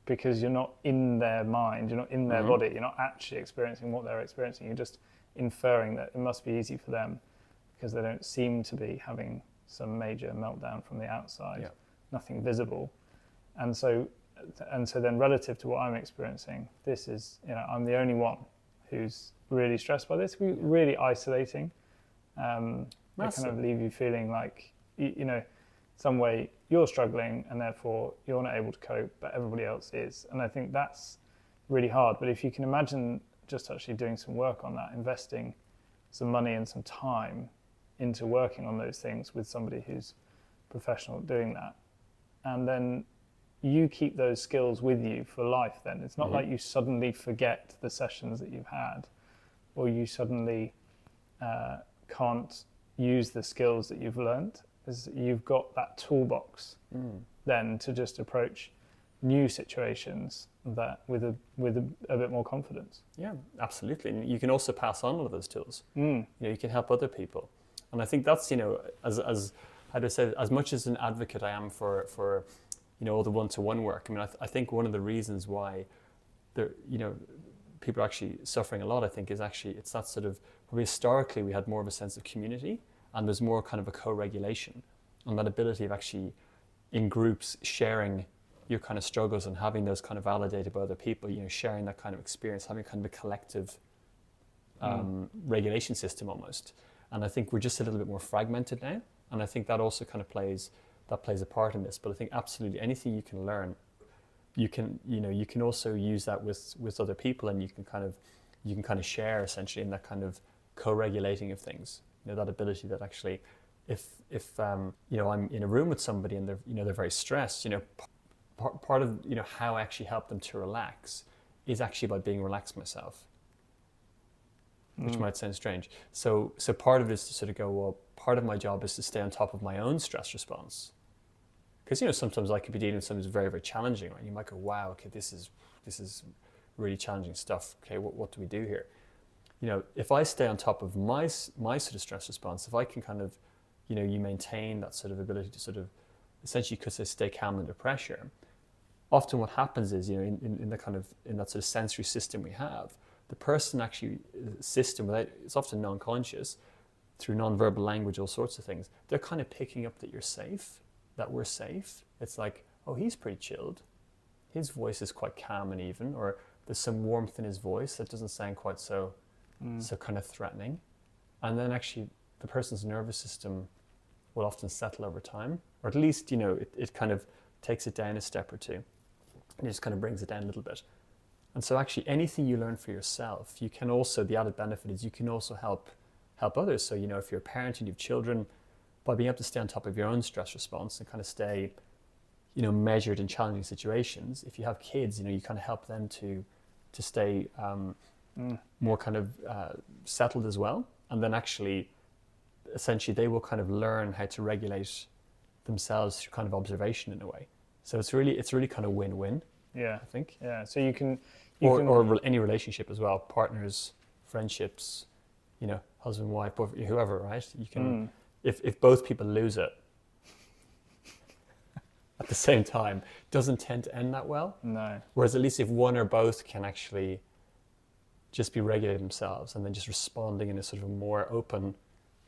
because you're not in their mind, you're not in their body, you're not actually experiencing what they're experiencing, you're just inferring that it must be easy for them because they don't seem to be having some major meltdown from the outside, nothing visible. And so then relative to what I'm experiencing, this is, I'm the only one who's really stressed by this, really isolating. It kind of leave you feeling like, some way you're struggling and therefore you're not able to cope, but everybody else is. And I think that's really hard. But if you can imagine just actually doing some work on that, investing some money and some time into working on those things with somebody who's professional at doing that, and then you keep those skills with you for life then. It's not like you suddenly forget the sessions that you've had, or you suddenly can't use the skills that you've learned. You've got that toolbox then to just approach new situations that with a bit more confidence. Yeah, absolutely. And you can also pass on all of those tools. You can help other people. And I think that's, as how do I say it, as much as an advocate I am for all the one-to-one work. I mean, I think one of the reasons why people are actually suffering a lot, I think, is actually it's that sort of, probably historically we had more of a sense of community, and there's more kind of a co-regulation, and that ability of actually in groups sharing your kind of struggles and having those kind of validated by other people, sharing that kind of experience, having kind of a collective regulation system almost. And I think we're just a little bit more fragmented now, and I think that also kind of plays a part in this. But I think absolutely anything you can learn, you can also use that with other people, and you can kind of share essentially in that kind of co-regulating of things. That ability that actually, if I'm in a room with somebody and they're very stressed, part of how I actually help them to relax is actually by being relaxed myself, which might sound strange. So part of it is to sort of go, well, part of my job is to stay on top of my own stress response. Because, sometimes I could be dealing with something that's very, very challenging, right? You might go, wow, okay, this is really challenging stuff. Okay, what do we do here? If I stay on top of my sort of stress response, if I can kind of, you maintain that sort of ability to sort of, essentially, because I stay calm under pressure, often what happens is, in that sort of sensory system we have, the person actually, it's often non-conscious, through non-verbal language, all sorts of things, they're kind of picking up that you're safe, that we're safe. It's like, oh, he's pretty chilled. His voice is quite calm and even, or there's some warmth in his voice that doesn't sound quite so kind of threatening. And then actually the person's nervous system will often settle over time, or at least, it kind of takes it down a step or two, and it just kind of brings it down a little bit. And so actually anything you learn for yourself, you can also, the added benefit is you can also help others. So, if you're a parent and you have children, by being able to stay on top of your own stress response and kind of stay, measured in challenging situations, if you have kids, you kind of help them to stay more kind of settled as well. And then actually, essentially, they will kind of learn how to regulate themselves through kind of observation in a way. So it's really kind of win-win, Yeah. I think. Yeah. So you can, Any relationship as well, partners, friendships, husband, wife, whoever, right? You can, if both people lose it at the same time, doesn't tend to end that well. No. Whereas at least if one or both can actually just be regulating themselves and then just responding in a sort of a more open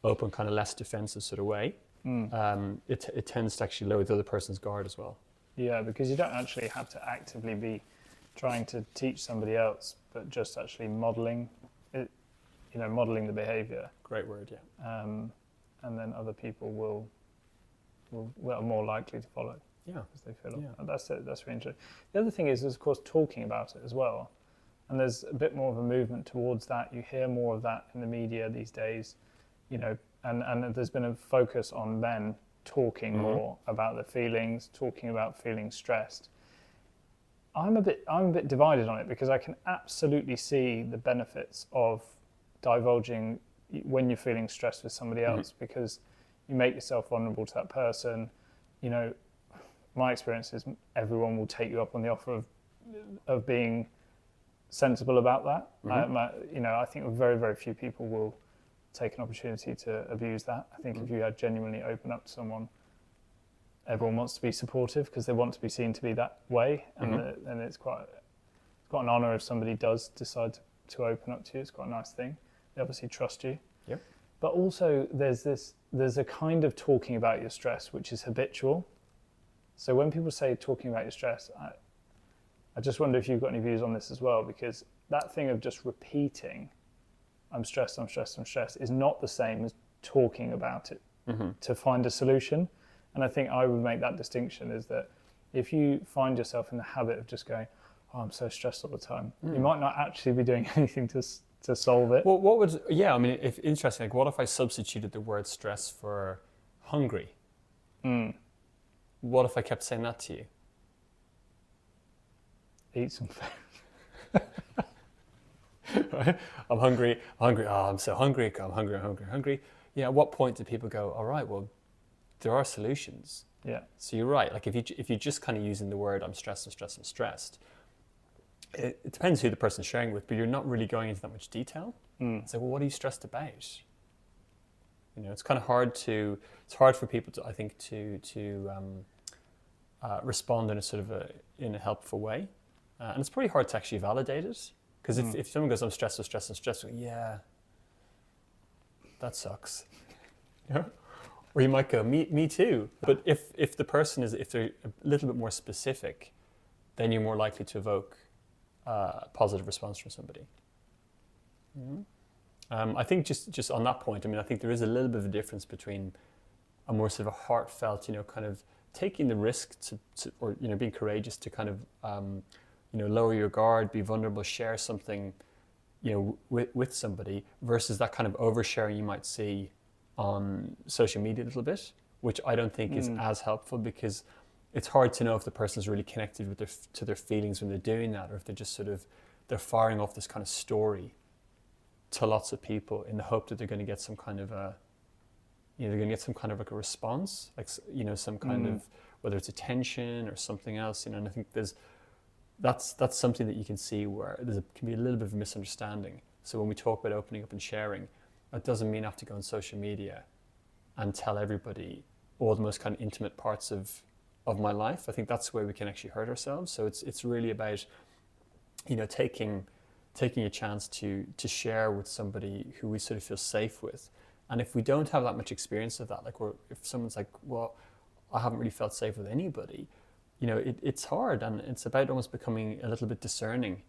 kind of less defensive sort of way, it tends to actually lower the other person's guard as well. Yeah, because you don't actually have to actively be trying to teach somebody else, but just actually modeling it, modeling the behavior. Great word, yeah. And then other people are more likely to follow. Yeah. Because they feel Yeah. That's it. That's really interesting. The other thing is, of course, talking about it as well. And there's a bit more of a movement towards that. You hear more of that in the media these days, and there's been a focus on men talking more about their feelings, talking about feeling stressed. I'm a bit divided on it because I can absolutely see the benefits of divulging when you're feeling stressed with somebody else, because you make yourself vulnerable to that person. My experience is everyone will take you up on the offer of being sensible about that. I think very, very few people will take an opportunity to abuse that. I think if you had genuinely open up to someone, everyone wants to be supportive because they want to be seen to be that way, and it's quite an honour if somebody does decide to open up to you. It's quite a nice thing. They obviously trust you. Yep. But also there's a kind of talking about your stress which is habitual. So when people say talking about your stress, I just wonder if you've got any views on this as well, because that thing of just repeating, I'm stressed, I'm stressed, I'm stressed, is not the same as talking about it to find a solution. And I think I would make that distinction, is that if you find yourself in the habit of just going, oh, I'm so stressed all the time, you might not actually be doing anything to solve it. Well, if interesting, like what if I substituted the word stress for hungry? What if I kept saying that to you? Eat some food. Right? I'm hungry. Oh, I'm so hungry. I'm hungry. At what point do people go, all right, well, there are solutions. Yeah. So you're right. Like if you're just kind of using the word I'm stressed, it depends who the person's sharing with, but you're not really going into that much detail. It's like, well, what are you stressed about? It's kind of hard for people to, I think, to respond in a sort of in a helpful way. And it's pretty hard to actually validate it. Because if someone goes, I'm stressed, yeah, that sucks. Or you might go, me too. But if the person if they're a little bit more specific, then you're more likely to evoke a positive response from somebody. I think just on that point, I think there is a little bit of a difference between a more sort of a heartfelt, kind of taking the risk or being courageous to kind of, lower your guard, be vulnerable, share something, with somebody, versus that kind of oversharing you might see on social media a little bit, which I don't think is as helpful, because it's hard to know if the person's really connected with to their feelings when they're doing that, or if they're just they're firing off this kind of story to lots of people in the hope that they're going to get some kind of they're going to get some kind of like a response, like, some kind of, whether it's attention or something else, and I think that's something that you can see where can be a little bit of a misunderstanding. So when we talk about opening up and sharing, that doesn't mean I have to go on social media and tell everybody all the most kind of intimate parts of my life. I think that's where we can actually hurt ourselves. So it's really about, taking a chance to share with somebody who we sort of feel safe with. And if we don't have that much experience of that, like if someone's like, well, I haven't really felt safe with anybody, it's hard, and it's about almost becoming a little bit discerning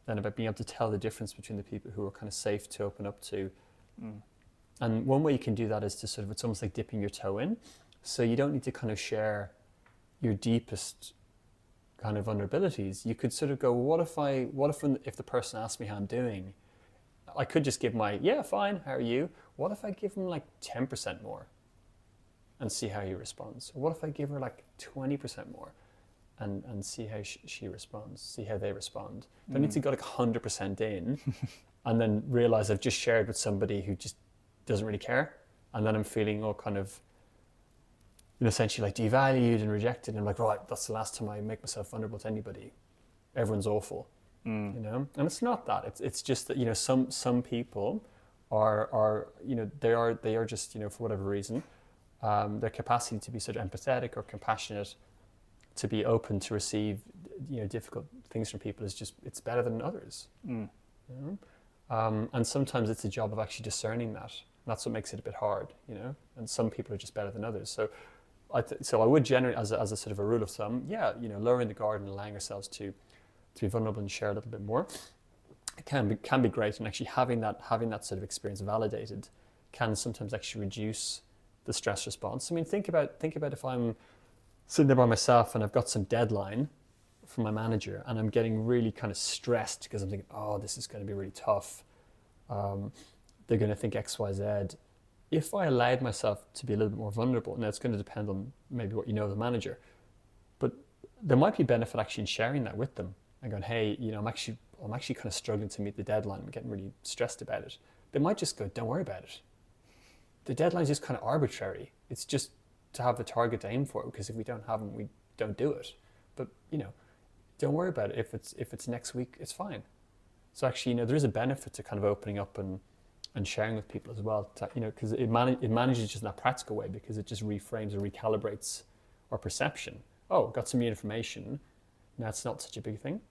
then about being able to tell the difference between the people who are kind of safe to open up to. And one way you can do that is to it's almost like dipping your toe in. So you don't need to kind of share your deepest kind of vulnerabilities. You could sort of go, well, if the person asks me how I'm doing, I could just give yeah, fine, how are you? What if I give them like 10% more and see how he responds? Or what if I give her like 20% more and see how she responds, see how they respond? Don't need to go like 100% in and then realize I've just shared with somebody who just doesn't really care. And then I'm feeling all kind of essentially like devalued and rejected. And I'm like, right, that's the last time I make myself vulnerable to anybody. Everyone's awful, And it's not that. It's just that, some people are they are just, for whatever reason, their capacity to be sort of empathetic or compassionate, to be open to receive, difficult things from people it's better than others. And sometimes it's a job of actually discerning that. And that's what makes it a bit hard, And some people are just better than others. So I would generally, as a sort of a rule of thumb, lowering the guard and allowing ourselves to be vulnerable and share a little bit more, it can be great. And actually having that sort of experience validated can sometimes actually reduce the stress response. I mean, think about if I'm sitting there by myself and I've got some deadline from my manager and I'm getting really kind of stressed because I'm thinking, oh, this is going to be really tough. They're going to think X, Y, Z. If I allowed myself to be a little bit more vulnerable, now it's going to depend on maybe what you know of the manager, but there might be benefit actually in sharing that with them and going, hey, I'm actually kind of struggling to meet the deadline. I'm getting really stressed about it. They might just go, don't worry about it. The deadline's just kind of arbitrary. It's just to have the target to aim for, because if we don't have them, we don't do it. But, don't worry about it. If it's next week, it's fine. So actually, there is a benefit to kind of opening up and sharing with people as well, because it manages just in that practical way, because it just reframes or recalibrates our perception. Oh, got some new information. Now it's not such a big thing.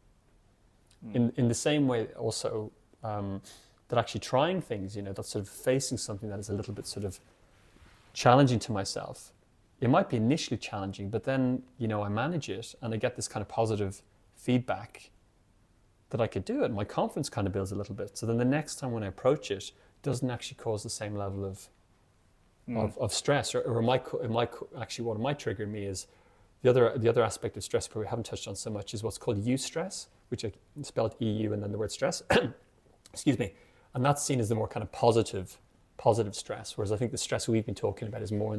In the same way also, that actually trying things, that's sort of facing something that is a little bit sort of challenging to myself. It might be initially challenging, but then, I manage it and I get this kind of positive feedback that I could do it. My confidence kind of builds a little bit. So then the next time when I approach it, doesn't actually cause the same level of stress, or it might actually, what it might trigger me is the other aspect of stress we haven't touched on so much is what's called eustress, which I spelled EU and then the word stress. Excuse me. And that's seen as the more kind of positive stress, whereas I think the stress we've been talking about is more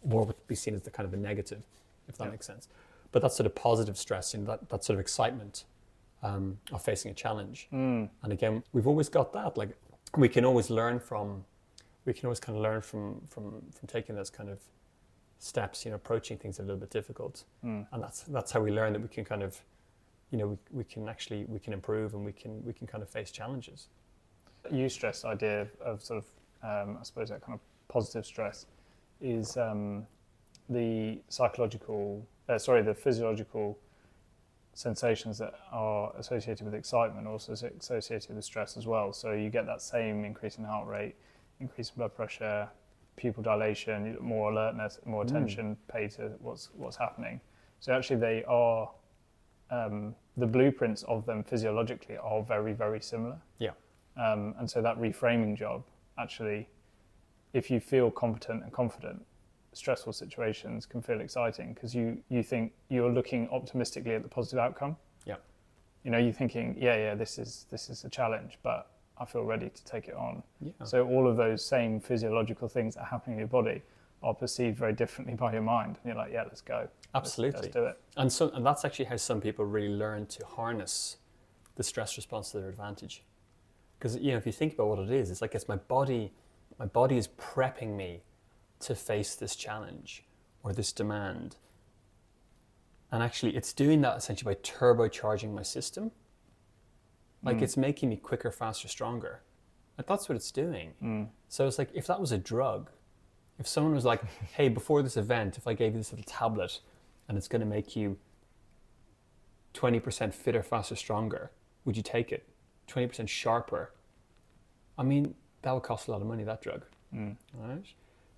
would be seen as the kind of the negative, if that makes sense. But that sort of positive stress, that sort of excitement of facing a challenge. And again, we've always got that. Like we can always kind of learn from taking those kind of steps, approaching things a little bit difficult. And that's how we learn that we can kind of, we can improve and we can kind of face challenges. Eustress idea of sort of, I suppose that kind of positive stress is the physiological sensations that are associated with excitement, also associated with stress as well. So you get that same increase in heart rate, increase in blood pressure, pupil dilation, more alertness, more attention paid to what's happening. So actually they are, the blueprints of them physiologically are very, very similar. Yeah. And so that reframing job, actually, if you feel competent and confident, stressful situations can feel exciting because you think you're looking optimistically at the positive outcome. Yeah. You're thinking, this is a challenge, but I feel ready to take it on. Yeah. So all of those same physiological things that are happening in your body are perceived very differently by your mind. And you're like, let's go. Absolutely. Let's do it. And that's actually how some people really learn to harness the stress response to their advantage. Because, if you think about what it is, it's like it's my body is prepping me to face this challenge or this demand. And actually it's doing that essentially by turbocharging my system. Like it's making me quicker, faster, stronger. Like that's what it's doing. So it's like, if that was a drug, if someone was like, hey, before this event, if I gave you this little tablet and it's going to make you 20% fitter, faster, stronger, would you take it? 20% sharper? I mean, that would cost a lot of money, that drug. Right?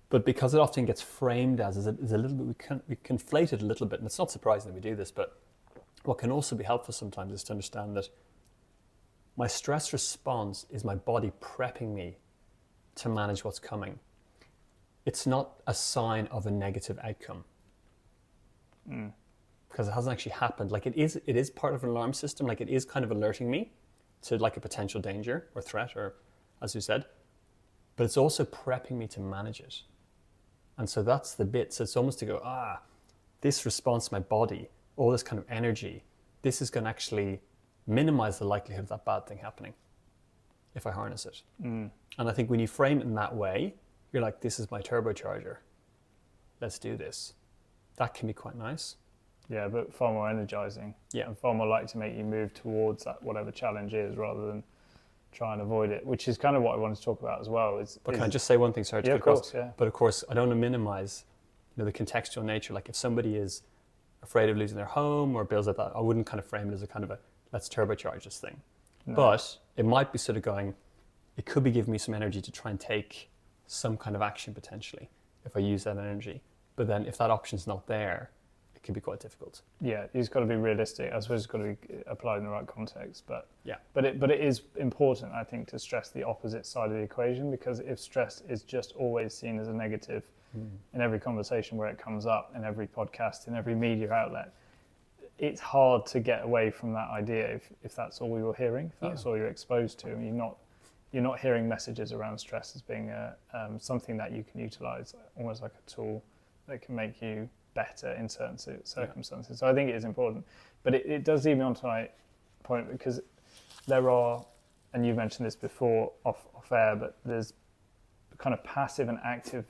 But because it often gets framed as a little bit, we conflate it a little bit, and it's not surprising that we do this, but what can also be helpful sometimes is to understand that my stress response is my body prepping me to manage what's coming. It's not a sign of a negative outcome. Because it hasn't actually happened. Like it is part of an alarm system, like it is kind of alerting me to like a potential danger or threat, or as you said, but it's also prepping me to manage it. And so that's the bit. So it's almost to go, this response to my body, all this kind of energy, this is going to actually minimize the likelihood of that bad thing happening if I harness it. And I think when you frame it in that way, you're like, this is my turbocharger. let's do this. That can be quite nice. Yeah, but far more energizing. Yeah. And far more likely to make you move towards that whatever challenge is, rather than try and avoid it, which is kind of what I wanted to talk about as well. But can I just say one thing? Sorry to yeah, cut of across. course, yeah. But of course, I don't want to minimize, the contextual nature. Like if somebody is afraid of losing their home or bills like that, I wouldn't kind of frame it as a kind of a let's turbocharge this thing. No. But it might be sort of going, it could be giving me some energy to try and take some kind of action potentially if I use that energy. But then if that option's not there, it can be quite difficult. Yeah, you've got to be realistic. I suppose it's got to be applied in the right context. But yeah, but it is important, I think, to stress the opposite side of the equation, because if stress is just always seen as a negative in every conversation where it comes up, in every podcast, in every media outlet, it's hard to get away from that idea if that's all you're hearing, if that's all you're exposed to. And you're not hearing messages around stress as being something that you can utilize, almost like a tool that can make you better in certain circumstances. Yeah. So I think it is important. But it does lead me on to my point, because there are, and you've mentioned this before off air, but there's kind of passive and active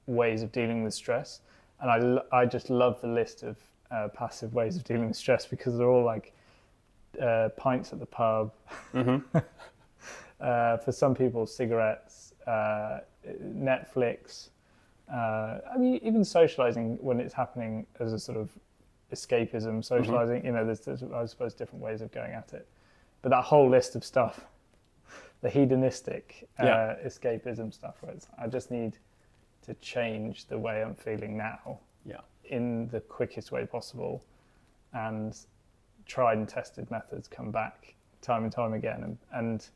ways of dealing with stress. And I just love the list of passive ways of dealing with stress, because they're all like pints at the pub. Mm-hmm. For some people, cigarettes, Netflix. I mean, even socializing when it's happening as a sort of escapism, socializing, there's, I suppose, different ways of going at it. But that whole list of stuff, the hedonistic escapism stuff, where I just need to change the way I'm feeling now in the quickest way possible, and tried and tested methods come back time and time again. And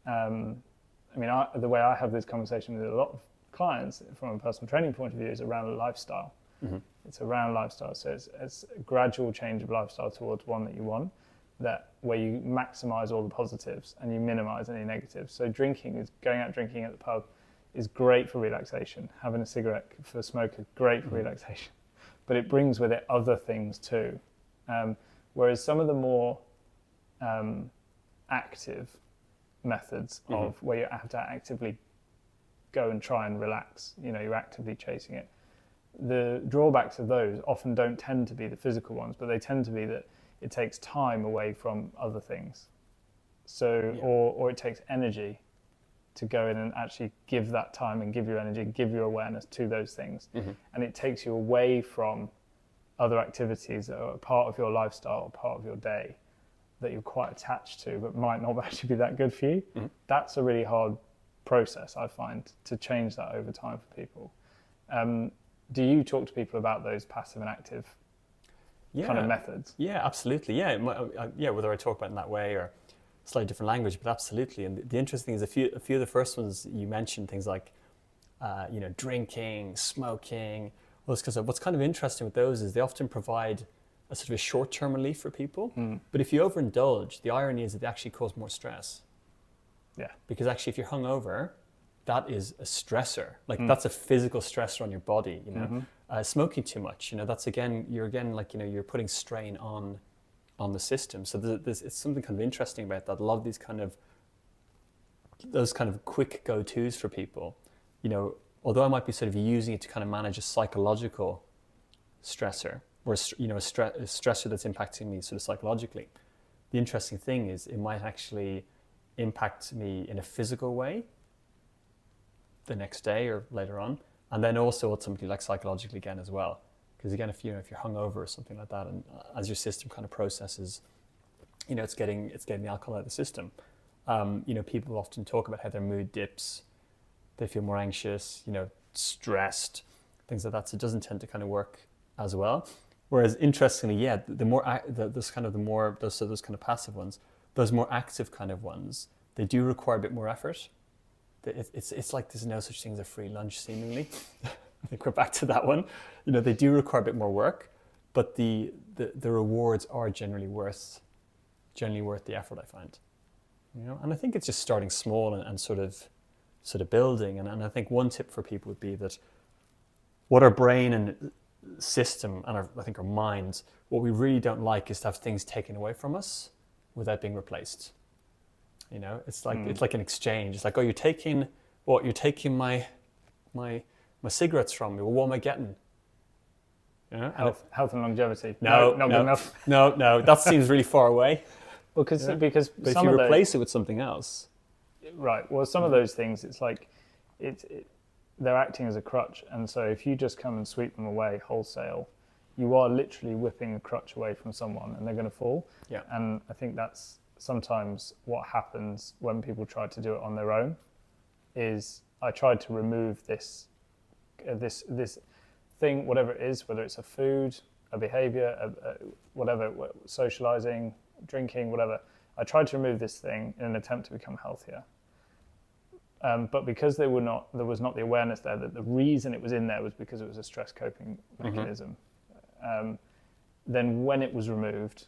I mean, the way I have this conversation with a lot of clients from a personal training point of view is around lifestyle. Mm-hmm. It's around lifestyle. So it's a gradual change of lifestyle towards one that you want, where you maximize all the positives and you minimize any negatives. So going out drinking at the pub is great for relaxation. Having a cigarette for a smoker, great for relaxation. But it brings with it other things too. Whereas some of the more active methods of where you have to actively go and try and relax, you're actively chasing it. The drawbacks of those often don't tend to be the physical ones, but they tend to be that it takes time away from other things. So, or it takes energy to go in and actually give that time and give your energy, give your awareness to those things. Mm-hmm. And it takes you away from other activities that are part of your lifestyle, part of your day, that you're quite attached to, but might not actually be that good for you. Mm-hmm. That's a really hard process, I find, to change that over time for people. Do you talk to people about those passive and active kind of methods? Yeah, absolutely. Yeah, whether I talk about it in that way or slightly different language, but absolutely. And the interesting thing is a few of the first ones you mentioned, things like drinking, smoking, all this kind of stuff. What's kind of interesting with those is they often provide a sort of a short-term relief for people. Mm. But if you overindulge, the irony is that they actually cause more stress. Yeah. Because actually, if you're hungover, that is a stressor. Like that's a physical stressor on your body. Smoking too much, that's you're putting strain on the system. So it's something kind of interesting about that. A lot of these those kind of quick go-tos for people, although I might be sort of using it to kind of manage a psychological stressor, or a stressor that's impacting me sort of psychologically. The interesting thing is it might actually impact me in a physical way the next day or later on, and then also ultimately like psychologically again as well. Because again, if you're hungover or something like that, and as your system kind of processes, it's getting the alcohol out of the system. People often talk about how their mood dips, they feel more anxious, stressed, things like that. So it doesn't tend to kind of work as well. Whereas interestingly, those kind of passive ones, those more active kind of ones, they do require a bit more effort. It's like there's no such thing as a free lunch, seemingly. I think we're back to that one. They do require a bit more work, but the rewards are generally worth the effort, I find. And I think it's just starting small and sort of building. And I think one tip for people would be that what our brain and system and I think our minds, what we really don't like is to have things taken away from us without being replaced. It's like it's like an exchange. It's like, oh, you're taking my my cigarettes from me. Well, what am I getting? You know? Health and longevity. No, not good enough. No, that seems really far away. Because But if some you of those, replace it with something else, right. Well, some of those things, it's like they're acting as a crutch, and so if you just come and sweep them away wholesale, you are literally whipping a crutch away from someone, and they're going to fall. Yeah. And I think that's sometimes what happens when people try to do it on their own. Is I tried to remove this thing, whatever it is, whether it's a food, a behaviour, whatever, socialising, drinking, whatever. I tried to remove this thing in an attempt to become healthier. But because there was not the awareness there that the reason it was in there was because it was a stress coping mechanism. Then when it was removed,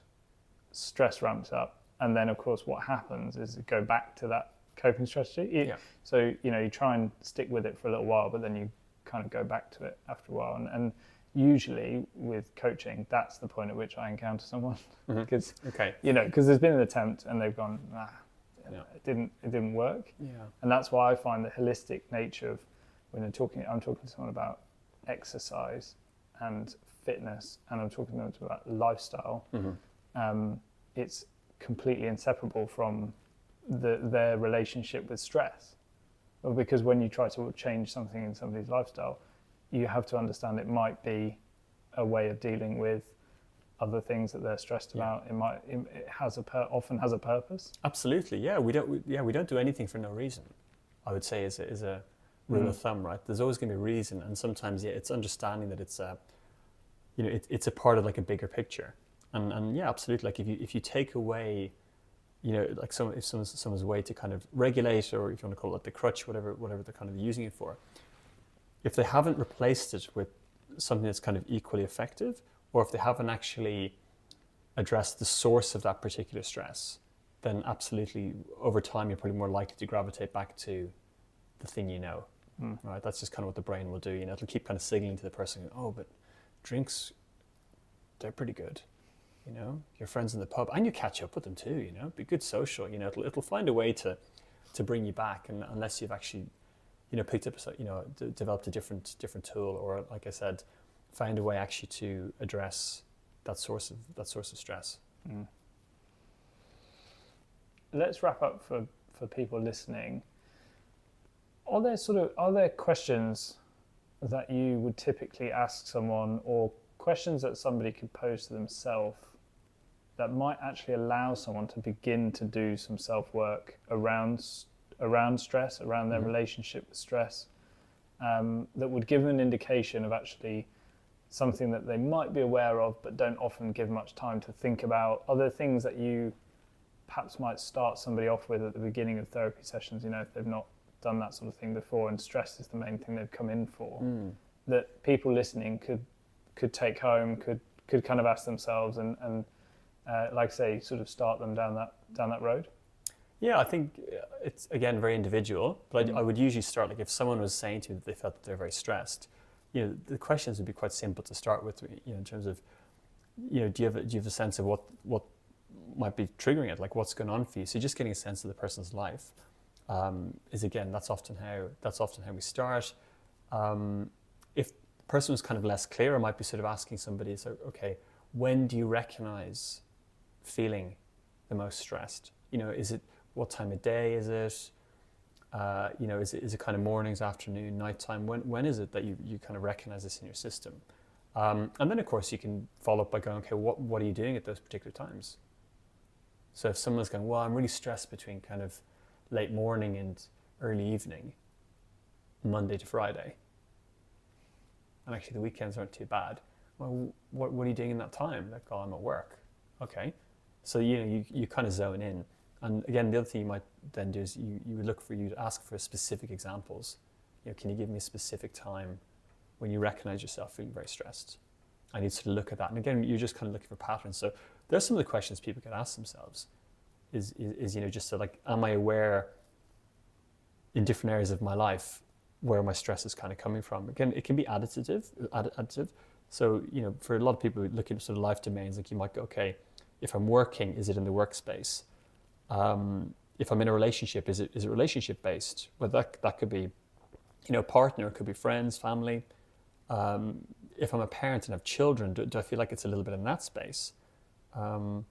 stress ramps up, and then of course what happens is it go back to that coping strategy. So you try and stick with it for a little while, but then you kind of go back to it after a while. And usually with coaching, that's the point at which I encounter someone because because there's been an attempt and they've gone, it didn't work. And that's why I find the holistic nature of when I'm talking to someone about exercise and fitness, and I'm talking to them about lifestyle. It's completely inseparable from their relationship with stress. Because when you try to change something in somebody's lifestyle, you have to understand it might be a way of dealing with other things that they're stressed about. It often has a purpose. Absolutely, yeah. We don't do anything for no reason. I would say is a rule of thumb, right? There's always going to be a reason, and sometimes it's understanding that it's it's a part of like a bigger picture. And yeah, absolutely. Like if you take away, like if someone's way to kind of regulate, or if you want to call it like the crutch, whatever they're kind of using it for, if they haven't replaced it with something that's kind of equally effective, or if they haven't actually addressed the source of that particular stress, then absolutely over time you're probably more likely to gravitate back to the thing right? That's just kind of what the brain will do. It'll keep kind of signaling to the person, oh, but drinks, they're pretty good. Your friends in the pub, and you catch up with them too. Be good social. It'll find a way to bring you back, and unless you've actually, picked up, developed a different tool, or like I said, find a way actually to address that source of stress. Let's wrap up for people listening. Are there questions that you would typically ask someone, or questions that somebody could pose to themselves that might actually allow someone to begin to do some self-work around stress, around their relationship with stress, that would give them an indication of actually something that they might be aware of but don't often give much time to think about? Other things that you perhaps might start somebody off with at the beginning of therapy sessions, if they've not done that sort of thing before and stress is the main thing they've come in for, that people listening could take home, could kind of ask themselves and like I say, sort of start them down that road? Yeah, I think it's, again, very individual, but I would usually start, like if someone was saying to me that they felt that they're very stressed, the questions would be quite simple to start with, in terms of, do you have a sense of what might be triggering it, like what's going on for you? So just getting a sense of the person's life that's often how we start. If the person was kind of less clear, I might be sort of asking somebody, so, okay, when do you recognize feeling the most stressed? Is it, what time of day is it? Is it kind of mornings, afternoon, nighttime? When is it that you kind of recognize this in your system? And then of course you can follow up by going, okay, what are you doing at those particular times? So if someone's going, well, I'm really stressed between kind of late morning and early evening, Monday to Friday, and actually the weekends aren't too bad. Well, what are you doing in that time? Like, oh, I'm at work. Okay. So, you kind of zone in. And again, the other thing you might then do is you would look for you to ask for specific examples. Can you give me a specific time when you recognize yourself feeling very stressed? I need to look at that. And again, you're just kind of looking for patterns. So there's some of the questions people can ask themselves is just to, like, am I aware in different areas of my life where my stress is kind of coming from? Again, it can be additive. So, for a lot of people looking at sort of life domains, like you might go, okay, if I'm working, is it in the workspace? If I'm in a relationship, is it relationship based? Well, that could be Partner, it could be friends, family. If I'm a parent and have children, do I feel like it's a little bit in that space? And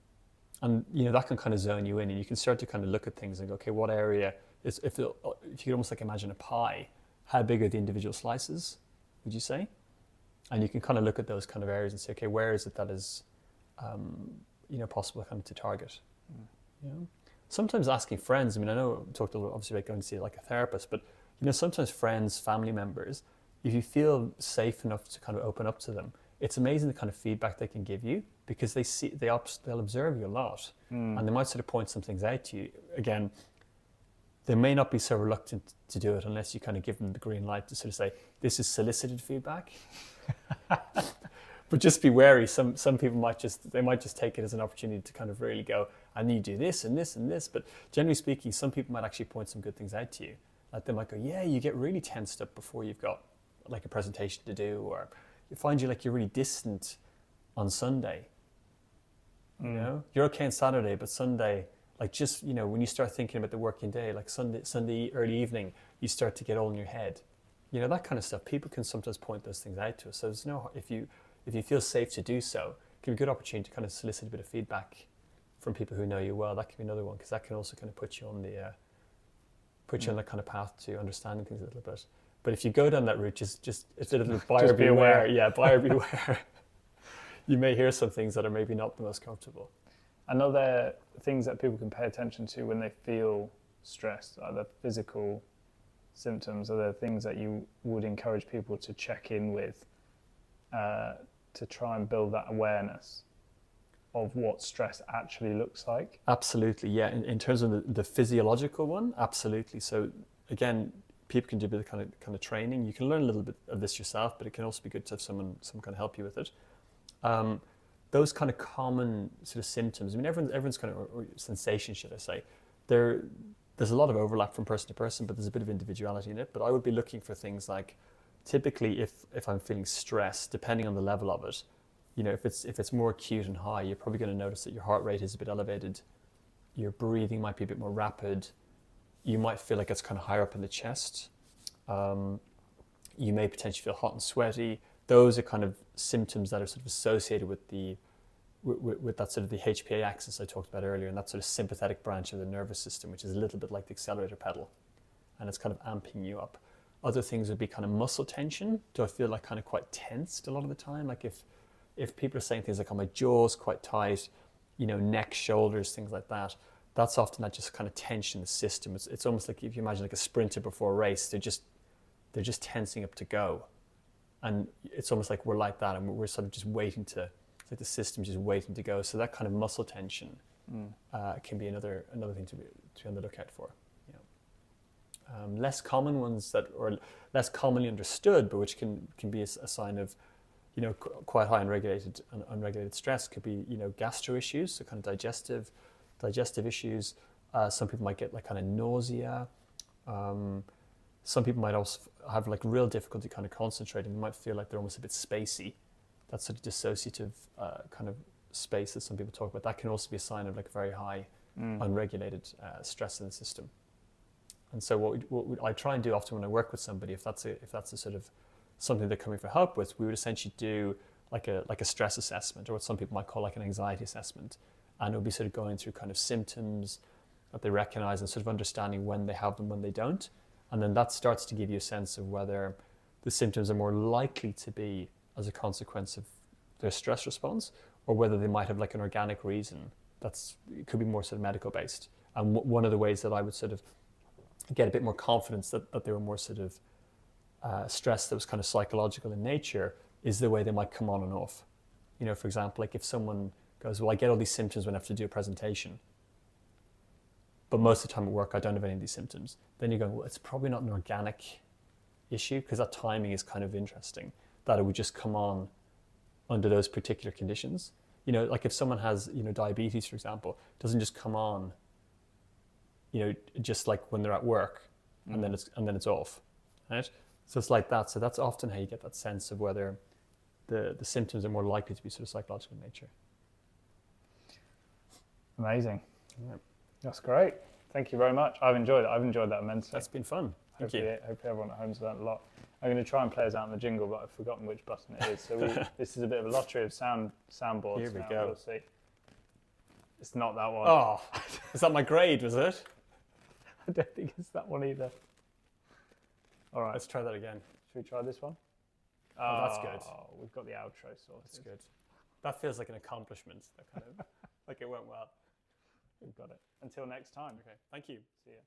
that can kind of zone you in, and you can start to kind of look at things and go, okay, what area is, if you could almost like imagine a pie, how big are the individual slices, would you say? And you can kind of look at those kind of areas and say, okay, where is it that is, possible kind of to target? Sometimes asking friends, I mean, I know I talked a lot, obviously, about going to see like a therapist, but sometimes friends, family members, if you feel safe enough to kind of open up to them, it's amazing the kind of feedback they can give you, because they'll observe you a lot, and they might sort of point some things out to you. Again, they may not be so reluctant to do it unless you kind of give them the green light to sort of say, this is solicited feedback. But just be wary. Some people might just take it as an opportunity to kind of really go, I need to do this and this and this. But generally speaking, some people might actually point some good things out to you. Like they might go, yeah, you get really tensed up before you've got like a presentation to do, or you find like you're really distant on Sunday. You're okay on Saturday, but Sunday, like just, when you start thinking about the working day, like Sunday early evening, you start to get all in your head. That kind of stuff. People can sometimes point those things out to us. So there's if you feel safe to do so, it can be a good opportunity to kind of solicit a bit of feedback from people who know you well. That can be another one, because that can also kind of put you on the that kind of path to understanding things a little bit. But if you go down that route, just it's a little buyer beware. Yeah, buyer beware. You may hear some things that are maybe not the most comfortable. And are there things that people can pay attention to when they feel stressed? Are there physical symptoms? Are there things that you would encourage people to check in with to try and build that awareness of what stress actually looks like? Absolutely, yeah. In terms of the physiological one, absolutely. So again, people can do a bit of kind of training. You can learn a little bit of this yourself, but it can also be good to have someone kind of help you with it. Those kind of common sort of symptoms, I mean, everyone's kind of, or sensation, should I say, there's a lot of overlap from person to person, but there's a bit of individuality in it. But I would be looking for things like, typically if I'm feeling stressed, depending on the level of it, if it's more acute and high, you're probably going to notice that your heart rate is a bit elevated, your breathing might be a bit more rapid, you might feel like it's kind of higher up in the chest, you may potentially feel hot and sweaty. Those are kind of symptoms that are sort of associated with with that sort of the HPA axis I talked about earlier, and that sort of sympathetic branch of the nervous system, which is a little bit like the accelerator pedal, and it's kind of amping you up. Other things would be kind of muscle tension. Do I feel like kind of quite tensed a lot of the time? Like if people are saying things like, oh, my jaw's quite tight, neck, shoulders, things like that, that's often that just kind of tension in the system. It's almost like if you imagine like a sprinter before a race, they're just tensing up to go. And it's almost like we're like that, and we're sort of just waiting to, it's like the system's just waiting to go. So that kind of muscle tension can be another thing to be on the lookout for. Less common ones or less commonly understood, but which can be a sign of, quite high unregulated stress, could be, gastro issues, so kind of digestive issues. Some people might get like kind of nausea. Some people might also have like real difficulty kind of concentrating. They might feel like they're almost a bit spacey. That sort of dissociative kind of space that some people talk about. That can also be a sign of like very high unregulated stress in the system. And so what I try and do often when I work with somebody, if that's a sort of something they're coming for help with, we would essentially do like a stress assessment, or what some people might call like an anxiety assessment. And it would be sort of going through kind of symptoms that they recognize and sort of understanding when they have them, when they don't. And then that starts to give you a sense of whether the symptoms are more likely to be as a consequence of their stress response, or whether they might have like an organic reason it could be more sort of medical based. And one of the ways that I would sort of get a bit more confidence that they were more sort of stress that was kind of psychological in nature is the way they might come on and off. For example, like if someone goes, well, I get all these symptoms when I have to do a presentation, but most of the time at work I don't have any of these symptoms. Then you go, well, it's probably not an organic issue, because that timing is kind of interesting, that it would just come on under those particular conditions. Like if someone has, diabetes, for example, it doesn't just come on, just like when they're at work and then it's off, right? So it's like that. So that's often how you get that sense of whether the symptoms are more likely to be sort of psychological in nature. Amazing. Yeah. That's great. Thank you very much. I've enjoyed it. I've enjoyed that immensely. That's been fun. Hopefully everyone at home's learned a lot. I'm going to try and play us out in the jingle, but I've forgotten which button it is. So this is a bit of a lottery of soundboards. Here we now. go. We'll see. It's not that one. Oh, is that my grade, was it? I don't think it's that one either. All right. Let's try that again. Should we try this one? Oh, that's good. We've got the outro sorted. That's good. That feels like an accomplishment. That kind of like it went well. We've got it. Until next time. Okay, thank you. See ya.